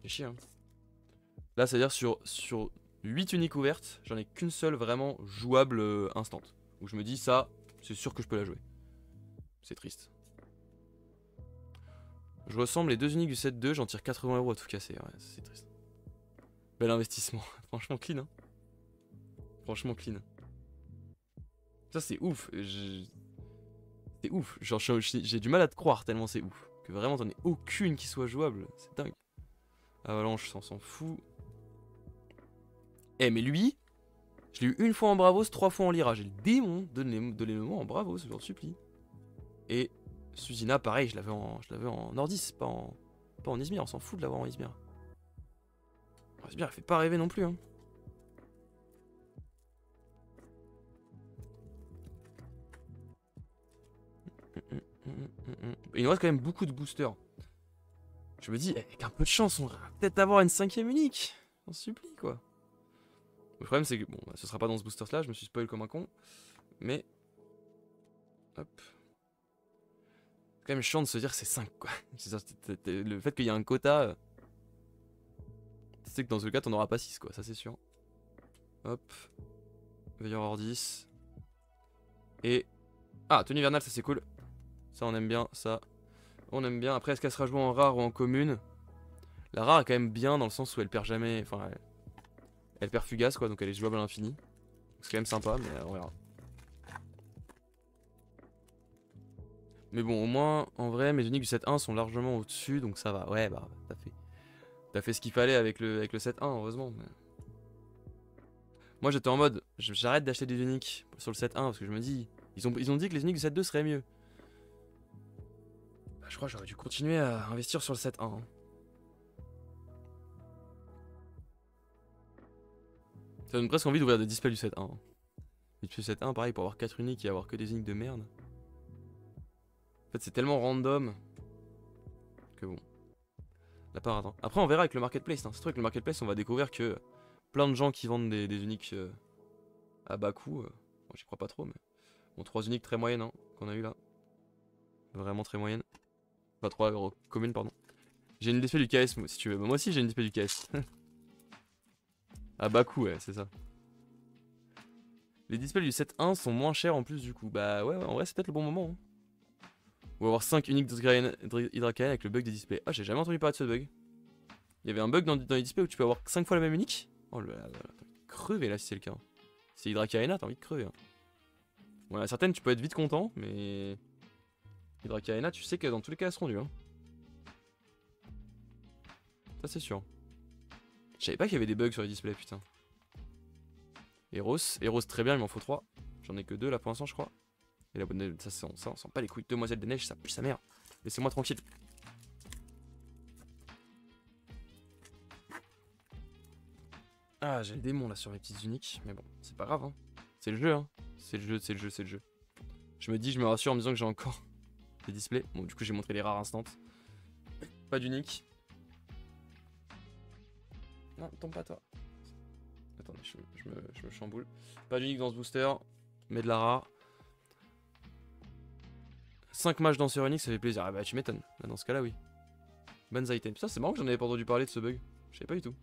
fait chier. Hein. Là, c'est-à-dire sur 8 uniques ouvertes, j'en ai qu'une seule vraiment jouable instant. Où je me dis, ça, c'est sûr que je peux la jouer. C'est triste. Je ressemble les 2 uniques du set 2, j'en tire 80 € à tout casser. Ouais, c'est triste. Bel investissement. Franchement clean. Hein. Franchement clean. Ça, c'est ouf. C'est ouf. Genre, j'ai du mal à te croire tellement c'est ouf. Que vraiment, t'en aies aucune qui soit jouable. C'est dingue. Avalanche, on s'en fout. Eh, mais lui, je l'ai eu une fois en Bravos, 3 fois en Lyra. J'ai le démon de l'élément en Bravos, je vous en supplie. Et Susina, pareil, je l'avais en Nordis, pas en Izmir. On s'en fout de l'avoir en Izmir. Izmir, elle fait pas rêver non plus. Hein. Il nous reste quand même beaucoup de boosters. Je me dis, avec un peu de chance, on va peut-être avoir une 5ème unique. On supplie, quoi. Le problème, c'est que, bon, ce sera pas dans ce booster-là, je me suis spoil comme un con. Mais, hop. quand même chiant de se dire c'est 5 quoi. Le fait qu'il y a un quota, tu sais que dans ce cas t'en auras pas 6 quoi, ça c'est sûr. Hop. Veilleur hors 10. Et... Ah, tenue hivernale, ça c'est cool. Ça on aime bien, ça. On aime bien. Après, est-ce qu'elle sera jouée en rare ou en commune? La rare est quand même bien dans le sens où elle perd jamais... Enfin, elle perd fugace quoi, donc elle est jouable à l'infini. C'est quand même sympa, mais on verra. Mais bon, au moins, en vrai, mes uniques du 7-1 sont largement au-dessus, donc ça va. Ouais, bah, t'as fait ce qu'il fallait avec le 7-1, heureusement. Mais... Moi, j'étais en mode, j'arrête d'acheter des uniques sur le 7-1, parce que je me dis... Ils ont dit que les uniques du 7-2 seraient mieux. Bah, je crois que j'aurais dû continuer à investir sur le 7-1. Hein. Ça donne presque envie d'ouvrir des displays du 7-1. Hein. Du 7-1, pareil, pour avoir 4 uniques et avoir que des uniques de merde. En fait, c'est tellement random que bon. La part attend. Après, on verra avec le marketplace. Hein. C'est vrai que le marketplace, on va découvrir que plein de gens qui vendent des uniques à bas coût. Bon, j'y crois pas trop, mais. Bon, 3 uniques très moyennes hein, qu'on a eu là. Vraiment très moyennes. Enfin, 3 communes, pardon. J'ai une display du KS, si tu veux. Bah, moi aussi, j'ai une display du KS. À bas coût, ouais, c'est ça. Les displays du 7.1 sont moins chers en plus, du coup. Bah, ouais, en vrai, c'est peut-être le bon moment. Hein. Ou avoir 5 uniques d'Hydrakaen avec le bug des displays. Ah, j'ai jamais entendu parler de ce bug. Il y avait un bug dans les displays où tu peux avoir 5 fois la même unique. Oh là là, t'as envie de crever là si c'est le cas. Si c'est Hydrakaena, t'as envie de crever. Hein. Bon, à certaines, tu peux être vite content, mais. Hydrakaena, tu sais que dans tous les cas, elles seront nues. Hein. Ça, c'est sûr. Je savais pas qu'il y avait des bugs sur les displays, putain. Eros très bien, il m'en faut 3. J'en ai que 2 là pour l'instant, je crois. Et la bonne ça, on sent pas les couilles. Demoiselle des Neiges, ça pue sa mère. Laissez-moi tranquille. Ah, j'ai le démon là sur les petites uniques. Mais bon, c'est pas grave. Hein. C'est le jeu, hein. C'est le jeu, c'est le jeu, c'est le jeu. Je me rassure en me disant que j'ai encore des displays. Bon, du coup, j'ai montré les rares instants. Pas d'unique. Non, tombe pas toi. Attendez, je me chamboule. Pas d'unique dans ce booster, mais de la rare. 5 matchs danseurs uniques, ça fait plaisir. Ah bah tu m'étonnes. Dans ce cas-là, oui. Bonnes items. Putain, c'est marrant que j'en avais pas entendu parler de ce bug. Je savais pas du tout.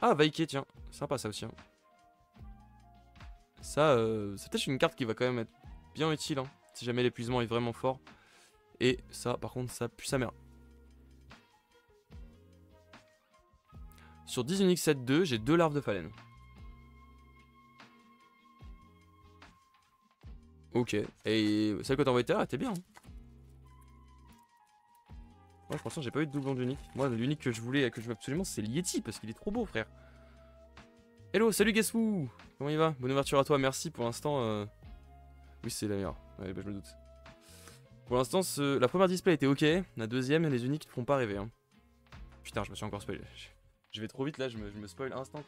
Ah, Vaike, tiens. Sympa ça aussi. Hein. Ça, c'est peut-être une carte qui va quand même être bien utile. Hein, si jamais l'épuisement est vraiment fort. Et ça, par contre, ça pue sa mère. Sur 10 uniques 7-2, j'ai 2 larves de phalène. Ok. Et celle que t'as envoyée tout à l'heure, elle était bien. Hein. Ouais, franchement, j'ai pas eu de doublon d'unique. Moi, l'unique que je voulais et que je veux absolument, c'est l'Yeti parce qu'il est trop beau, frère. Hello, salut Guessou. Comment il va? Bonne ouverture à toi, merci pour l'instant. Oui, c'est la meilleure. Ouais, bah, je me doute. Pour l'instant, la première display était ok. La deuxième, les uniques ne font pas rêver. Hein. Putain, je me suis encore spoilé. Je vais trop vite là, je me spoil instant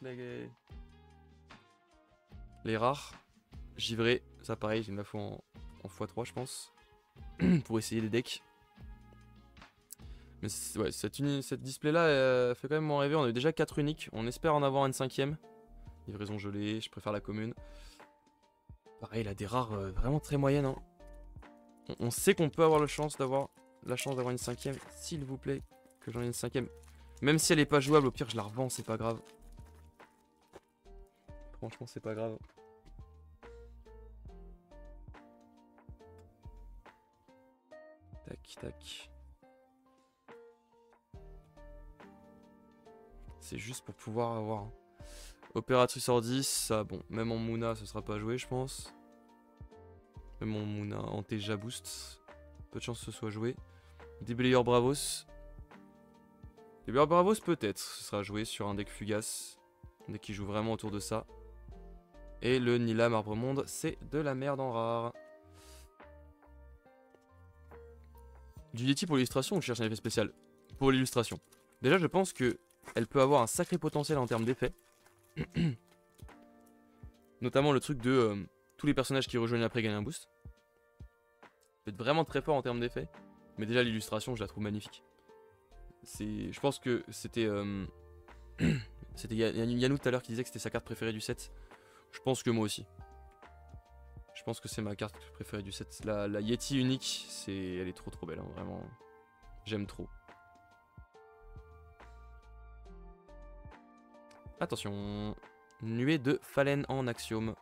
les rares. Givré, ça pareil, j'ai une la fois en x3, je pense. Pour essayer les decks. Mais ouais, cette display là fait quand même moins rêver. On a eu déjà 4 uniques. On espère en avoir une 5ème. Livraison gelée, je préfère la commune. Pareil, il a des rares vraiment très moyennes. Hein. On sait qu'on peut avoir la chance d'avoir une 5ème. S'il vous plaît, que j'en ai une 5ème. Même si elle est pas jouable, au pire je la revends, c'est pas grave. Franchement, c'est pas grave. Tac, tac. C'est juste pour pouvoir avoir... Opératrice hors 10, ça, bon, même en Mouna, ce sera pas joué, je pense. Même en Mouna, en Teja Boost. Peu de chance que ce soit joué. Déblayeur Bravos. Déblayeur Bravos, peut-être, ce sera joué sur un deck fugace. Un deck qui joue vraiment autour de ça. Et le Nilam Arbre Monde, c'est de la merde en rare. Du Yeti pour l'illustration ou je cherche un effet spécial? Pour l'illustration. Déjà, je pense que elle peut avoir un sacré potentiel en termes d'effets. Notamment le truc de tous les personnages qui rejoignent après gagnent un boost. Ça peut être vraiment très fort en termes d'effets. Mais déjà l'illustration je la trouve magnifique. Je pense que c'était c'était Yannou tout à l'heure qui disait que c'était sa carte préférée du set. Je pense que moi aussi. Je pense que c'est ma carte préférée du set. La Yeti unique, elle est trop belle, hein, vraiment. J'aime trop. Attention. Nuée de Fallen en Axiome.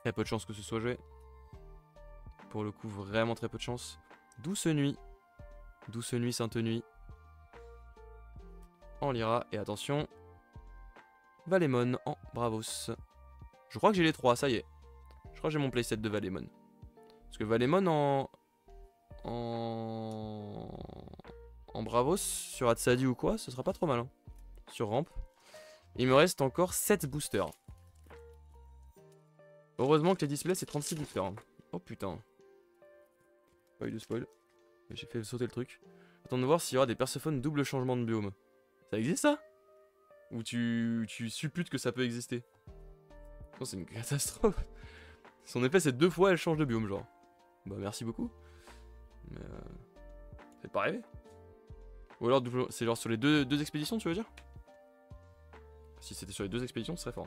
Très peu de chance que ce soit joué. Pour le coup, vraiment très peu de chance. Douce nuit. Douce nuit, sainte nuit. En Lyra. Et attention. Valemon en Bravos. Je crois que j'ai les 3, ça y est. Je crois que j'ai mon playset de Valemon. Parce que Valemon en Bravos, sur Hatsadi ou quoi, ce sera pas trop mal. Hein. Sur rampe. Il me reste encore 7 boosters. Heureusement que les displays c'est 36 boosters. Hein. Oh putain. Pas eu de spoil. J'ai fait sauter le truc. Attends de voir s'il y aura des Persephones double changement de biome. Ça existe ça? Ou tu supputes que ça peut exister? Oh, c'est une catastrophe. Son effet c'est 2 fois elle change de biome genre. Bah merci beaucoup. Mais c'est pas rêvé. Ou alors c'est genre sur les deux expéditions tu veux dire? Si c'était sur les 2 expéditions ce serait fort.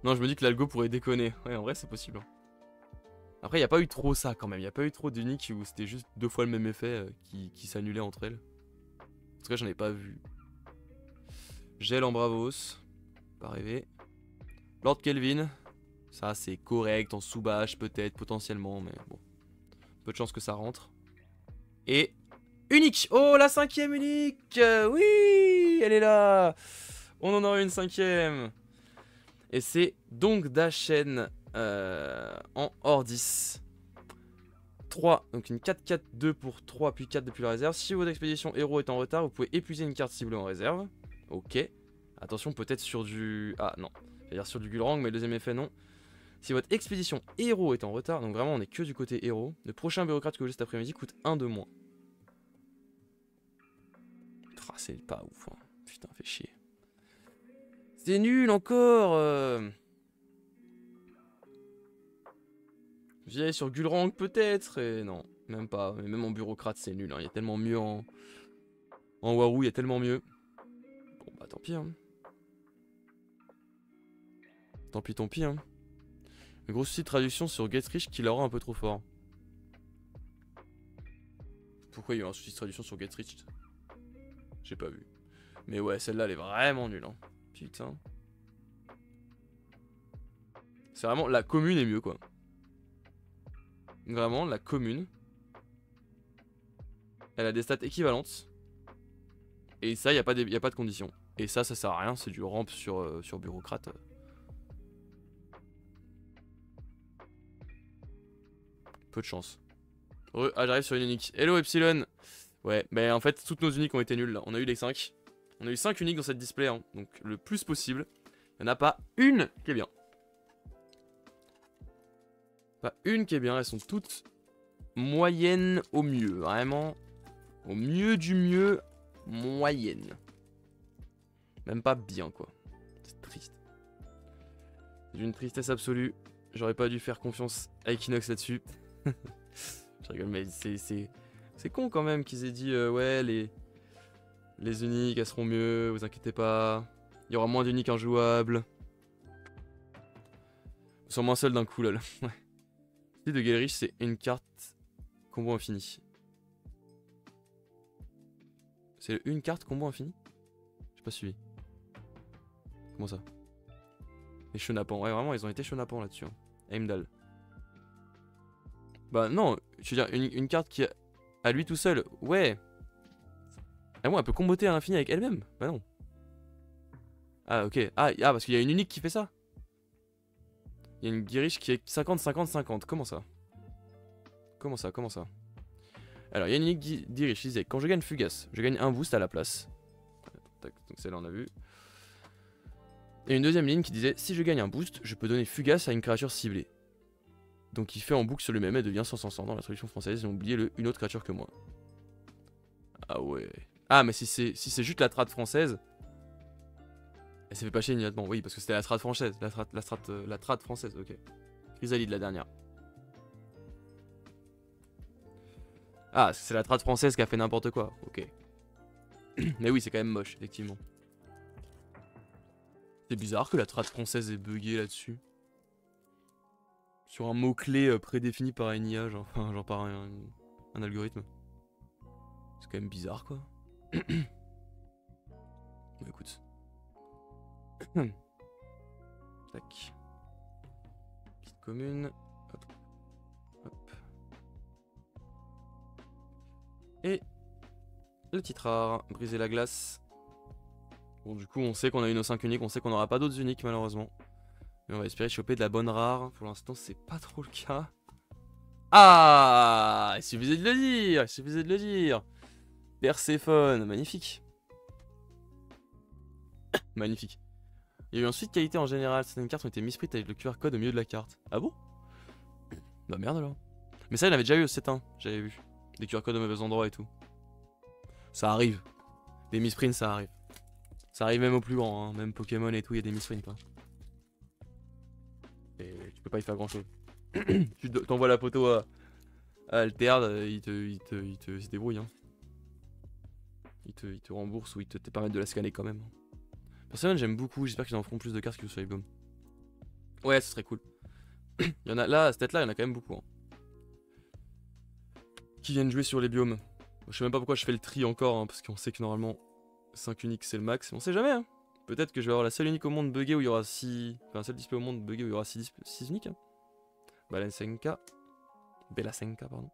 Non je me dis que l'algo pourrait déconner. Ouais en vrai c'est possible. Après il n'y a pas eu trop ça quand même. Il n'y a pas eu trop d'uniques où c'était juste 2 fois le même effet qui s'annulait entre elles. En tout cas j'en ai pas vu. Gel en Bravos. Pas rêvé. Lord Kelvin. Ça c'est correct en sous-bâche peut-être potentiellement mais bon. Peu de chance que ça rentre. Et unique. Oh la 5ème unique. Oui elle est là. On en aura une 5ème. Et c'est donc Dachen en Ordis. 3, donc une 4-4-2 pour 3 puis 4 depuis la réserve. Si votre expédition héros est en retard, vous pouvez épuiser une carte ciblée en réserve. Ok. Attention peut-être sur du... Ah non, c'est-à-dire sur du Gulrang, mais le deuxième effet non. Si votre expédition héros est en retard, donc vraiment on est que du côté héros, le prochain bureaucrate que vous jouez cet après-midi coûte 1 de moins. Ah, c'est pas ouf, hein. Putain, fait chier. C'est nul encore. J'y allais sur Gulrang peut-être, et non, même pas. Mais même en bureaucrate c'est nul, hein. Il y a tellement mieux en Warou, il y a tellement mieux. Bon bah tant pis hein. Tant pis hein. Le gros souci de traduction sur Getrich qui la rend un peu trop fort. Pourquoi il y a eu un souci de traduction sur Getrich? J'ai pas vu. Mais ouais, celle-là elle est vraiment nulle hein. Putain. C'est vraiment, la commune est mieux quoi. Vraiment, la commune. Elle a des stats équivalentes. Et ça, y a pas de condition. Et ça sert à rien, c'est du ramp sur bureaucrate. Peu de chance. Ah, j'arrive sur une unique. Hello Epsilon. Ouais, mais en fait, toutes nos uniques ont été nulles là. On a eu les 5. On a eu 5 uniques dans cette display, hein. Donc le plus possible. Il n'y en a pas une qui est bien. Pas une qui est bien, elles sont toutes moyennes au mieux. Vraiment, au mieux du mieux, moyenne. Même pas bien quoi. C'est triste. C'est d'une tristesse absolue. J'aurais pas dû faire confiance à Equinox là-dessus. Je rigole, mais c'est con quand même qu'ils aient dit ouais, les uniques elles seront mieux, vous inquiétez pas. Il y aura moins d'uniques injouables. Ils sont moins seuls d'un coup, lol. Ouais. De Gelrich, c'est une carte combo infini. C'est une carte combo infini? J'ai pas suivi. Comment ça? Les chenapans, ouais vraiment ils ont été chenapans là-dessus. Hein. Heimdall. Bah non, je veux dire une carte qui à lui tout seul, ouais. Ah moi elle peut comboter à l'infini avec elle-même? Bah non. Ah ok, ah parce qu'il y a une unique qui fait ça. Il y a une Gelrich qui est 50-50-50, comment ça? Comment ça? Alors il y a une unique Gelrich, je disais, quand je gagne Fugace, je gagne un boost à la place. Donc celle-là on a vu. Et une deuxième ligne qui disait, si je gagne un boost, je peux donner Fugace à une créature ciblée. Donc il fait en boucle sur le même et devient 100-100 dans la traduction française, ils ont oublié une autre créature que moi. Ah ouais. Ah mais si c'est juste la trad française, elle s'est fait pas chier immédiatement, oui parce que c'était la trad française, la trad française, ok. Chrysalide la dernière. Ah, c'est la trad française qui a fait n'importe quoi, ok. Mais oui, c'est quand même moche, effectivement. C'est bizarre que la trad française est buggée là-dessus. Sur un mot-clé prédéfini par une IA, genre, enfin, genre par un algorithme. C'est quand même bizarre, quoi. Bon, écoute. Tac. Petite commune. Hop. Hop. Et le titre rare, briser la glace. Bon, du coup, on sait qu'on a une aux 5 uniques, on sait qu'on n'aura pas d'autres uniques, malheureusement. Mais on va espérer choper de la bonne rare. Pour l'instant, c'est pas trop le cas. Ah, il suffisait de le dire, il suffisait de le dire. Perséphone, magnifique. Magnifique. Il y a eu un suite qualité en général. Certaines cartes ont été misprites avec le QR code au milieu de la carte. Ah bon? Bah merde alors. Mais ça, il avait déjà eu au 7-1, j'avais vu. Des QR codes au mauvais endroit et tout. Ça arrive. Des misprints, ça arrive. Ça arrive même au plus grand, hein. Même Pokémon et tout, il y a des misprints. Hein. Et tu peux pas y faire grand chose. Tu t'envoies la photo à Alterd, il se débrouille. Hein. Il te rembourse ou il te permet de la scanner quand même. Personnellement, j'aime beaucoup, j'espère qu'ils en feront plus de cartes que sur les biomes. Ouais, ce serait cool. Il y en a là, à cette tête-là, il y en a quand même beaucoup. Hein. Qui viennent jouer sur les biomes. Je sais même pas pourquoi je fais le tri encore, hein, parce qu'on sait que normalement 5 uniques c'est le max. On sait jamais, hein. Peut-être que je vais avoir la seule unique au monde buggée où il y aura 6. Enfin, un seul display au monde buggé où il y aura 6 uniques. Hein. Balensenka. Bellasenka, pardon.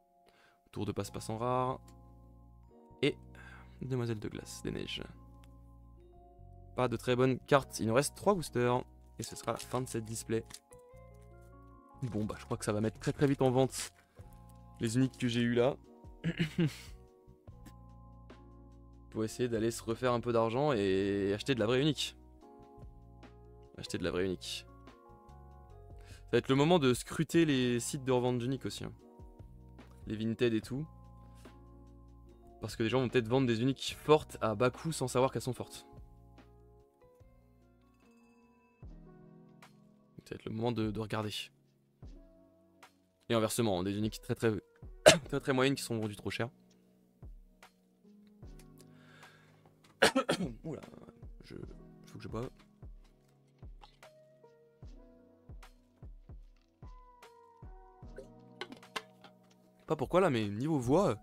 Tour de passe-passe en rare. Et Demoiselle de glace, des neiges. Pas de très bonnes cartes. Il nous reste 3 boosters. Et ce sera la fin de cette display. Bon, bah, je crois que ça va mettre très très vite en vente les uniques que j'ai eu là. Pour essayer d'aller se refaire un peu d'argent et acheter de la vraie unique. Acheter de la vraie unique. Ça va être le moment de scruter les sites de revente d'uniques aussi. Hein. Les Vinted et tout. Parce que les gens vont peut-être vendre des uniques fortes à bas coût sans savoir qu'elles sont fortes. Ça va être le moment de regarder. Et inversement, des uniques très très moyennes qui sont vendues trop cher. Oula, faut que je boive. Pas pourquoi là, mais niveau voix,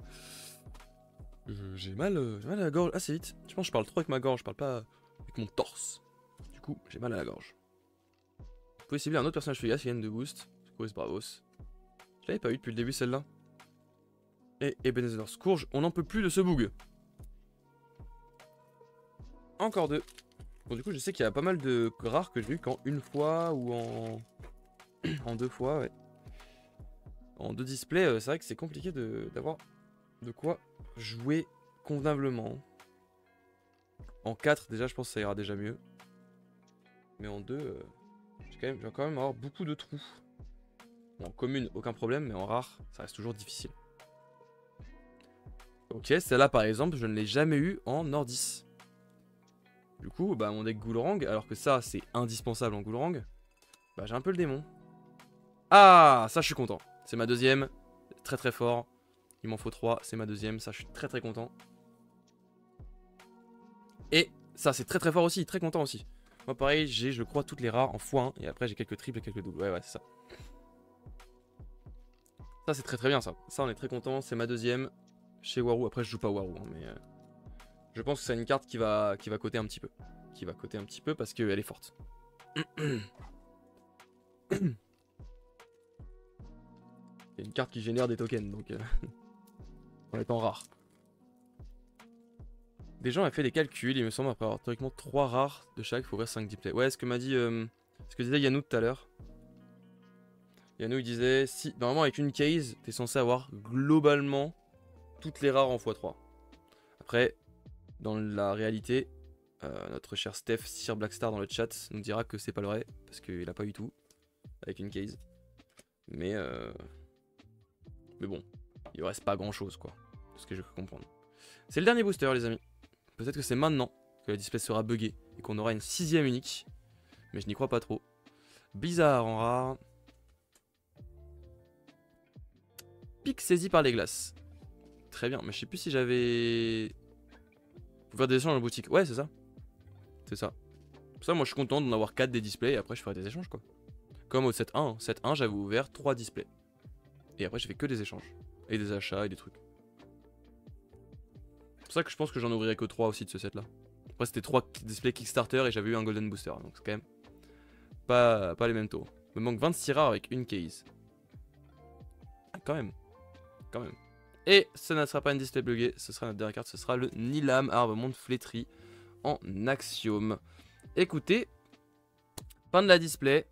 j'ai mal à la gorge assez vite. Je pense que je parle trop avec ma gorge, je parle pas avec mon torse. Du coup, j'ai mal à la gorge. Vous pouvez cibler un autre personnage Fugas qui gagne de boost. Scourge Bravos. Je l'avais pas eu depuis le début celle-là. Et Ebenezer Scourge, on n'en peut plus de ce bug. Encore 2. Bon, du coup, je sais qu'il y a pas mal de rares que j'ai eu qu'en une fois ou en 2 fois, ouais. En 2 displays, c'est vrai que c'est compliqué d'avoir de quoi jouer convenablement. En 4, déjà, je pense que ça ira déjà mieux. Mais en 2, je vais quand même avoir beaucoup de trous. Bon, en commune, aucun problème, mais en rare, ça reste toujours difficile. Ok, celle-là, par exemple, je ne l'ai jamais eu en Nordis. Du coup, bah, mon deck Goulrang, alors que ça, c'est indispensable en Goulrang, bah, j'ai un peu le démon. Ah, ça, je suis content. C'est ma deuxième, très très fort. Il m'en faut 3, c'est ma deuxième, ça, je suis très très content. Et ça, c'est très très fort aussi, très content aussi. Moi, pareil, j'ai, je crois, toutes les rares en x1, et après, j'ai quelques triples et quelques doubles. Ouais, c'est ça. Ça, c'est très très bien, ça. Ça, on est très content, c'est ma deuxième. Chez Waru, après, je joue pas Waru, hein, mais... je pense que c'est une carte qui va coter un petit peu. Qui va coter un petit peu parce qu'elle est forte. C'est une carte qui génère des tokens, donc... en étant rare. Des gens ont fait des calculs, il me semble, après avoir théoriquement 3 rares de chaque, il faut ouvrir 5 displays. Ouais, ce que m'a dit... ce que disait Yannou tout à l'heure. Yannou, il disait, si normalement avec une case, t'es censé avoir globalement toutes les rares en x3. Après, dans la réalité, notre cher Steph, Sir Blackstar dans le chat, nous dira que c'est pas le vrai, parce qu'il a pas eu tout avec une case. Mais bon, il reste pas grand chose, quoi, de ce que je peux comprendre. C'est le dernier booster, les amis. Peut-être que c'est maintenant que le display sera buggé et qu'on aura une 6ème unique, mais je n'y crois pas trop. Blizzard en rare. Pic saisi par les glaces. Très bien, mais je sais plus si j'avais... Faut faire des échanges dans la boutique. Ouais, c'est ça. C'est ça. Pour ça, moi, je suis content d'en avoir 4 des displays et après, je ferai des échanges, quoi. Comme au 7.1. 7.1, j'avais ouvert 3 displays. Et après, j'ai fait que des échanges. Et des achats et des trucs. C'est pour ça que je pense que j'en ouvrirai que 3 aussi de ce set-là. Après, c'était 3 displays Kickstarter et j'avais eu un Golden Booster. Donc, c'est quand même pas les mêmes taux. Il me manque 26 rares avec une case. Ah, quand même. Quand même. Et ce ne sera pas une display buggée, ce sera notre dernière carte, ce sera le Nilam, Arbre Monde Flétri en Axiome. Écoutez, fin de la display.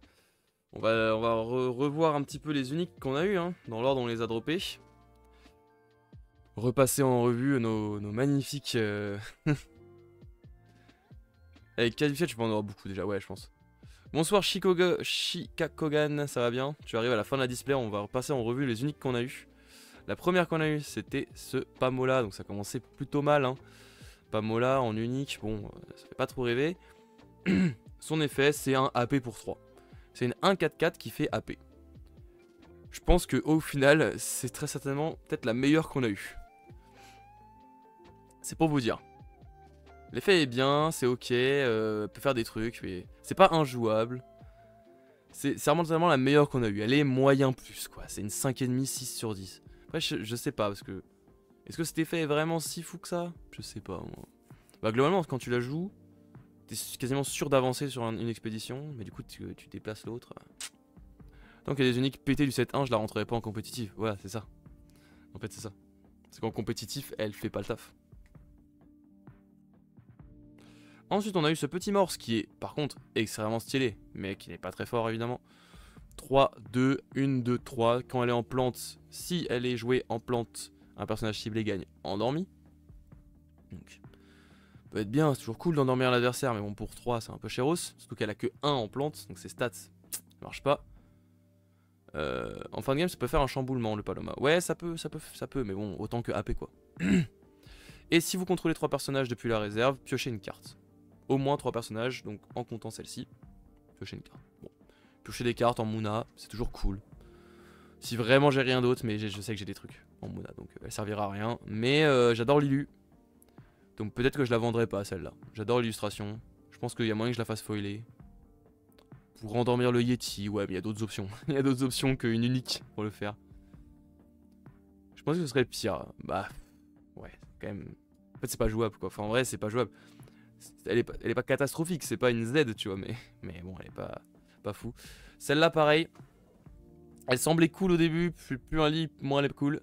On va revoir un petit peu les uniques qu'on a eu, hein, dans l'ordre on les a droppés. Repasser en revue nos magnifiques... Avec Cadifiat, je peux en avoir beaucoup déjà, ouais, je pense. Bonsoir Shikakogan, ça va bien? Tu arrives à la fin de la display, on va repasser en revue les uniques qu'on a eu. La première qu'on a eu, c'était ce Pamola, donc ça commençait plutôt mal, hein. Pamola en unique, bon, ça fait pas trop rêver. Son effet, c'est un AP pour 3. C'est une 1-4-4 qui fait AP. Je pense que au final, c'est très certainement peut-être la meilleure qu'on a eue. C'est pour vous dire. L'effet est bien, c'est ok, peut faire des trucs, mais c'est pas injouable. C'est vraiment la meilleure qu'on a eue. Elle est moyen plus, quoi. C'est une 5,5, 6 sur 10. Après, je sais pas, parce que... Est-ce que cet effet est vraiment si fou que ça? Je sais pas, moi. Bah, globalement, quand tu la joues, t'es quasiment sûr d'avancer sur une expédition, mais du coup, tu déplaces l'autre. Tant qu'il y a des uniques pétées du 7-1, je la rentrerai pas en compétitif. Voilà, c'est ça. En fait, c'est ça. C'est qu'en compétitif, elle fait pas le taf. Ensuite, on a eu ce petit morse qui est, par contre, extrêmement stylé, mais qui n'est pas très fort, évidemment. 3, 2, 1, 2, 3. Quand elle est en plante, si elle est jouée en plante, un personnage ciblé gagne endormi. Donc, ça peut être bien, c'est toujours cool d'endormir l'adversaire, mais bon, pour 3, c'est un peu chéros. Surtout qu'elle a que 1 en plante, donc ses stats, ça marche pas. En fin de game, ça peut faire un chamboulement, le Paloma. Ouais, ça peut, mais bon, autant que AP, quoi. Et si vous contrôlez 3 personnages depuis la réserve, piochez une carte. Au moins 3 personnages, donc en comptant celle-ci, piochez une carte. Bon. Piocher des cartes en Muna, c'est toujours cool. Si vraiment j'ai rien d'autre, mais je sais que j'ai des trucs en Muna, donc elle servira à rien. Mais j'adore Lilu. Donc peut-être que je la vendrai pas celle-là. J'adore l'illustration. Je pense qu'il y a moyen que je la fasse foiler. Pour endormir le Yeti, ouais, mais il y a d'autres options. Il y a d'autres options qu'une unique pour le faire. Je pense que ce serait le pire. Bah, ouais, quand même. En fait, c'est pas jouable, quoi. Enfin, en vrai, c'est pas jouable. Elle est pas catastrophique, c'est pas une Z, tu vois, mais bon, elle est pas fou. Celle-là, pareil. Elle semblait cool au début, plus un lit, moins elle est cool.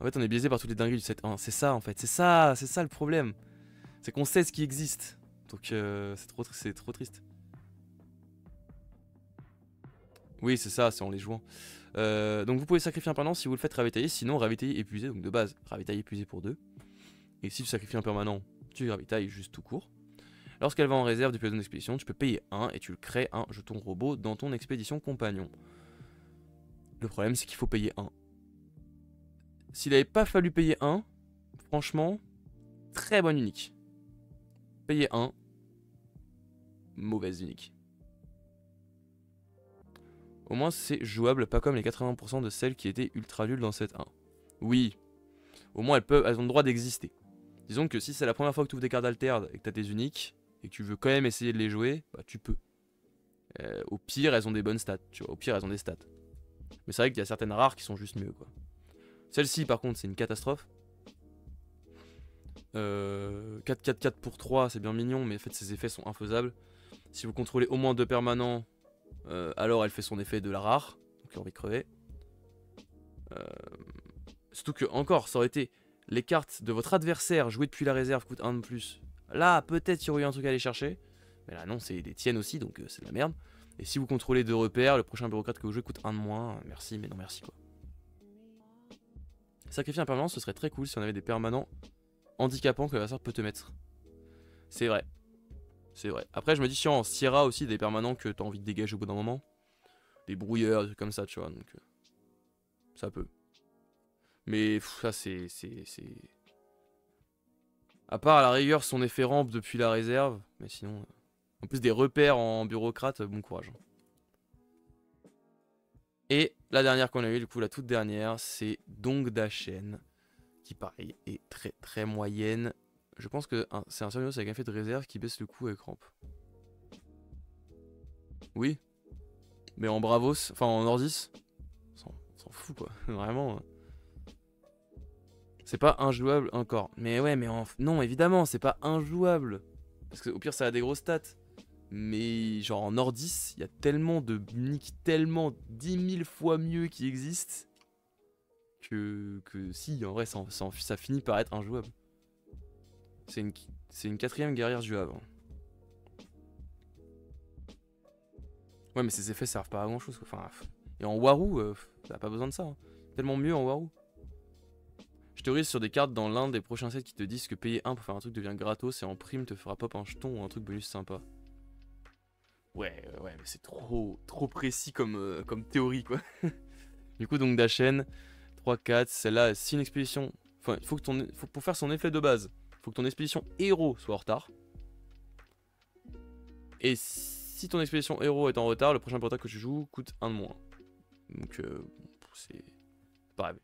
En fait, on est biaisé par toutes les dingueries du 7.1. C'est ça, en fait. C'est ça le problème. C'est qu'on sait ce qui existe. Donc, c'est trop triste. Oui, c'est ça, c'est en les jouant. Donc, vous pouvez sacrifier un permanent si vous le faites ravitailler. Sinon, ravitailler épuisé. Donc, de base, ravitailler épuisé pour 2. Et si tu sacrifies un permanent, tu ravitailles juste tout court. Lorsqu'elle va en réserve depuis la zone d'expédition, tu peux payer 1 et tu le crées un jeton robot dans ton expédition compagnon. Le problème, c'est qu'il faut payer 1. S'il n'avait pas fallu payer 1, franchement, très bonne unique. Payer 1, mauvaise unique. Au moins, c'est jouable, pas comme les 80% de celles qui étaient ultra nulles dans cette 1. Oui, au moins elles ont le droit d'exister. Disons que si c'est la première fois que tu ouvres des cartes d'alter et que tu as des uniques, et que tu veux quand même essayer de les jouer, bah tu peux. Au pire, elles ont des bonnes stats, tu vois, au pire, elles ont des stats. Mais c'est vrai qu'il y a certaines rares qui sont juste mieux, quoi. Celle-ci, par contre, c'est une catastrophe. 4-4-4 pour 3, c'est bien mignon, mais en fait, ses effets sont infaisables. Si vous contrôlez au moins 2 permanents, alors elle fait son effet de la rare, donc il a envie de crever. Surtout que, encore, ça aurait été les cartes de votre adversaire jouées depuis la réserve coûtent 1 de plus. Là, peut-être il y aurait eu un truc à aller chercher. Mais là, non, c'est des tiennes aussi, donc c'est de la merde. Et si vous contrôlez 2 repères, le prochain bureaucrate que vous jouez coûte 1 de moins. Merci, mais non merci, quoi. Sacrifier un permanent, ce serait très cool si on avait des permanents handicapants que l'adversaire peut te mettre. C'est vrai. C'est vrai. Après, je me dis, si on Sierra aussi des permanents que t'as envie de dégager au bout d'un moment. Des brouilleurs, des trucs comme ça, tu vois. Donc, ça peut. Mais ça, c'est... À part à la rigueur son effet rampe depuis la réserve. Mais sinon... En plus des repères en bureaucrate, bon courage. Et la dernière qu'on a eu, du coup la toute dernière, c'est Dong Dachen. Qui pareil est très très moyenne. Je pense que c'est un Cernios avec un effet de réserve qui baisse le coup avec rampe. Oui. Mais en Bravos, enfin en Nordis, on s'en fout quoi, vraiment. C'est pas injouable encore. Mais ouais, mais non, évidemment, c'est pas injouable. Parce que au pire, ça a des grosses stats. Mais genre en Nordis, il y a tellement de nick, tellement 10 000 fois mieux qui existent. Que si, en vrai, ça finit par être injouable. C'est une quatrième guerrière juave. Ouais, mais ces effets servent pas à grand chose. Enfin, et en Waru, t'as pas besoin de ça. Hein. Tellement mieux en Waru. Je théorise sur des cartes dans l'un des prochains sets qui te disent que payer 1 pour faire un truc devient gratos et en prime te fera pop un jeton ou un truc bonus sympa. Ouais, mais c'est trop précis comme théorie quoi. Du coup, donc Dachen, 3-4, celle-là, si une expédition. Enfin, il faut que pour faire son effet de base, il faut que ton expédition héros soit en retard. Et si ton expédition héros est en retard, le prochain portail que tu joues coûte 1 de moins. Donc, c'est pareil.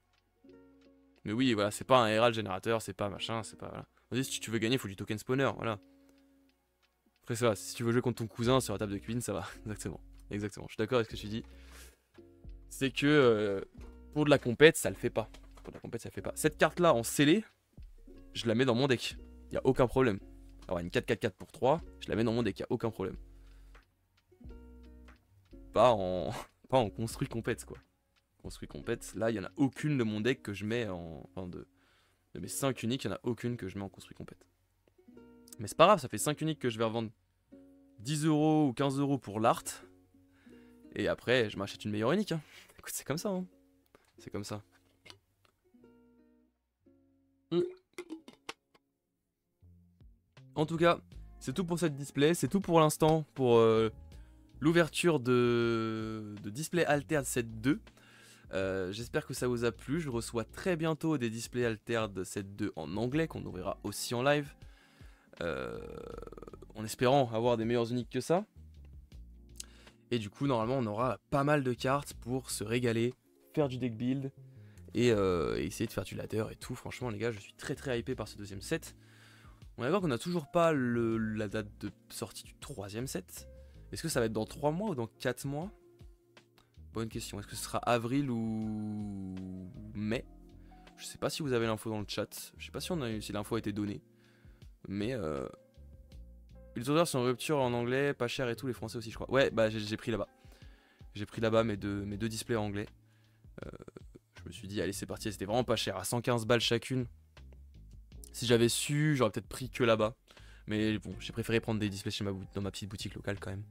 Mais oui, voilà, c'est pas un Herald générateur, c'est pas machin, c'est pas. Voilà. On dit, si tu veux gagner, il faut du token spawner, voilà. Après, ça va, si tu veux jouer contre ton cousin sur la table de cuisine, ça va. Exactement. Je suis d'accord avec ce que tu dis. C'est que pour de la compète, ça le fait pas. Pour de la compète, ça le fait pas. Cette carte-là, en scellé, je la mets dans mon deck. Y a aucun problème. Alors, une 4-4-4 pour 3, je la mets dans mon deck, y a aucun problème. Pas en construit compète, quoi. Construit compète, là, il y en a aucune de mon deck que je mets en. Enfin, de mes 5 uniques, il n'y en a aucune que je mets en construit compète. Mais c'est pas grave, ça fait 5 uniques que je vais revendre 10 € ou 15 € pour l'art. Et après, je m'achète une meilleure unique. Hein. Écoute, c'est comme ça. Hein. C'est comme ça. En tout cas, c'est tout pour cette display. C'est tout pour l'instant pour l'ouverture de display Altered Set 2. J'espère que ça vous a plu. Je reçois très bientôt des displays Altered Set 2 en anglais qu'on ouvrira aussi en live. En espérant avoir des meilleures uniques que ça. Et du coup, normalement, on aura pas mal de cartes pour se régaler, faire du deck build et essayer de faire du ladder et tout. Franchement, les gars, je suis très hypé par ce deuxième set. On va voir qu'on n'a toujours pas la date de sortie du troisième set. Est-ce que ça va être dans 3 mois ou dans 4 mois? Bonne question. Est-ce que ce sera avril ou mai? Je sais pas si vous avez l'info dans le chat. Je sais pas si l'info a été donnée. Mais les auteurs sont en rupture en anglais, pas cher et tout, les français aussi je crois. Ouais, bah j'ai pris là-bas. J'ai pris là-bas mes deux displays en anglais. Je me suis dit, allez c'est parti, c'était vraiment pas cher, à 115 balles chacune. Si j'avais su, j'aurais peut-être pris que là-bas. Mais bon, j'ai préféré prendre des displays dans ma petite boutique locale quand même.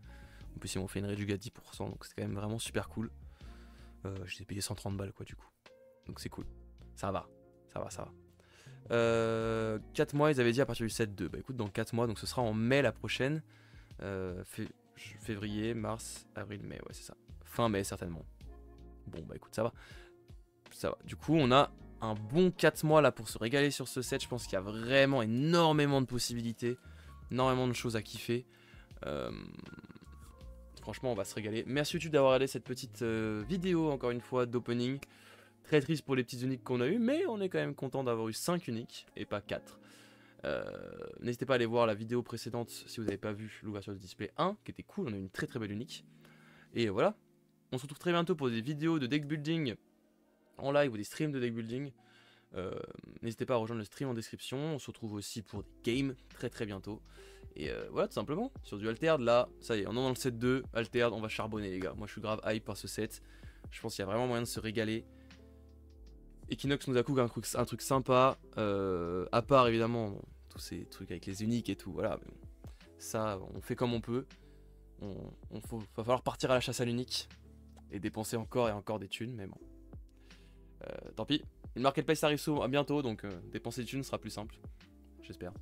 En plus ils m'ont fait une réduction à 10%, donc c'est quand même vraiment super cool. Je les ai payé 130 balles quoi du coup. Donc c'est cool. Ça va. 4 mois, ils avaient dit à partir du 7-2. Bah écoute, dans 4 mois, donc ce sera en mai la prochaine. Février, mars, avril, mai, ouais, c'est ça. Fin mai, certainement. Bon, bah écoute, ça va. Du coup, on a un bon 4 mois là pour se régaler sur ce set. Je pense qu'il y a vraiment énormément de possibilités, énormément de choses à kiffer. Franchement, on va se régaler. Merci YouTube d'avoir regardé cette petite vidéo, encore une fois, d'opening. Très triste pour les petites uniques qu'on a eues, mais on est quand même content d'avoir eu 5 uniques et pas 4. N'hésitez pas à aller voir la vidéo précédente si vous n'avez pas vu l'ouverture du display 1, qui était cool, on a eu une très belle unique. Et voilà, on se retrouve très bientôt pour des vidéos de deck building en live ou des streams de deck building. N'hésitez pas à rejoindre le stream en description, on se retrouve aussi pour des games très bientôt. Et voilà, tout simplement, sur du Altered, là, ça y est, on est dans le set 2, Altered, on va charbonner les gars. Moi je suis grave hype par ce set, je pense qu'il y a vraiment moyen de se régaler. Equinox nous a coupé un truc sympa, à part évidemment tous ces trucs avec les uniques et tout, voilà. Mais bon, ça, on fait comme on peut. Va falloir partir à la chasse à l'unique et dépenser encore et encore des thunes, mais bon. Tant pis. Une marketplace arrive bientôt, donc dépenser des thunes sera plus simple. J'espère.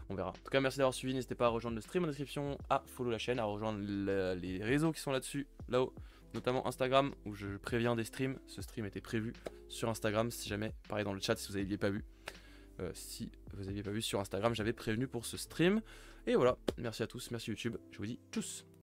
On verra. En tout cas, merci d'avoir suivi. N'hésitez pas à rejoindre le stream en description, à follow la chaîne, à rejoindre les réseaux qui sont là-dessus, là-haut. Notamment Instagram, où je préviens des streams. Ce stream était prévu sur Instagram, si jamais, pareil dans le chat si vous n'aviez pas vu. Si vous n'aviez pas vu sur Instagram, j'avais prévenu pour ce stream. Et voilà, merci à tous, merci YouTube, je vous dis tchuss.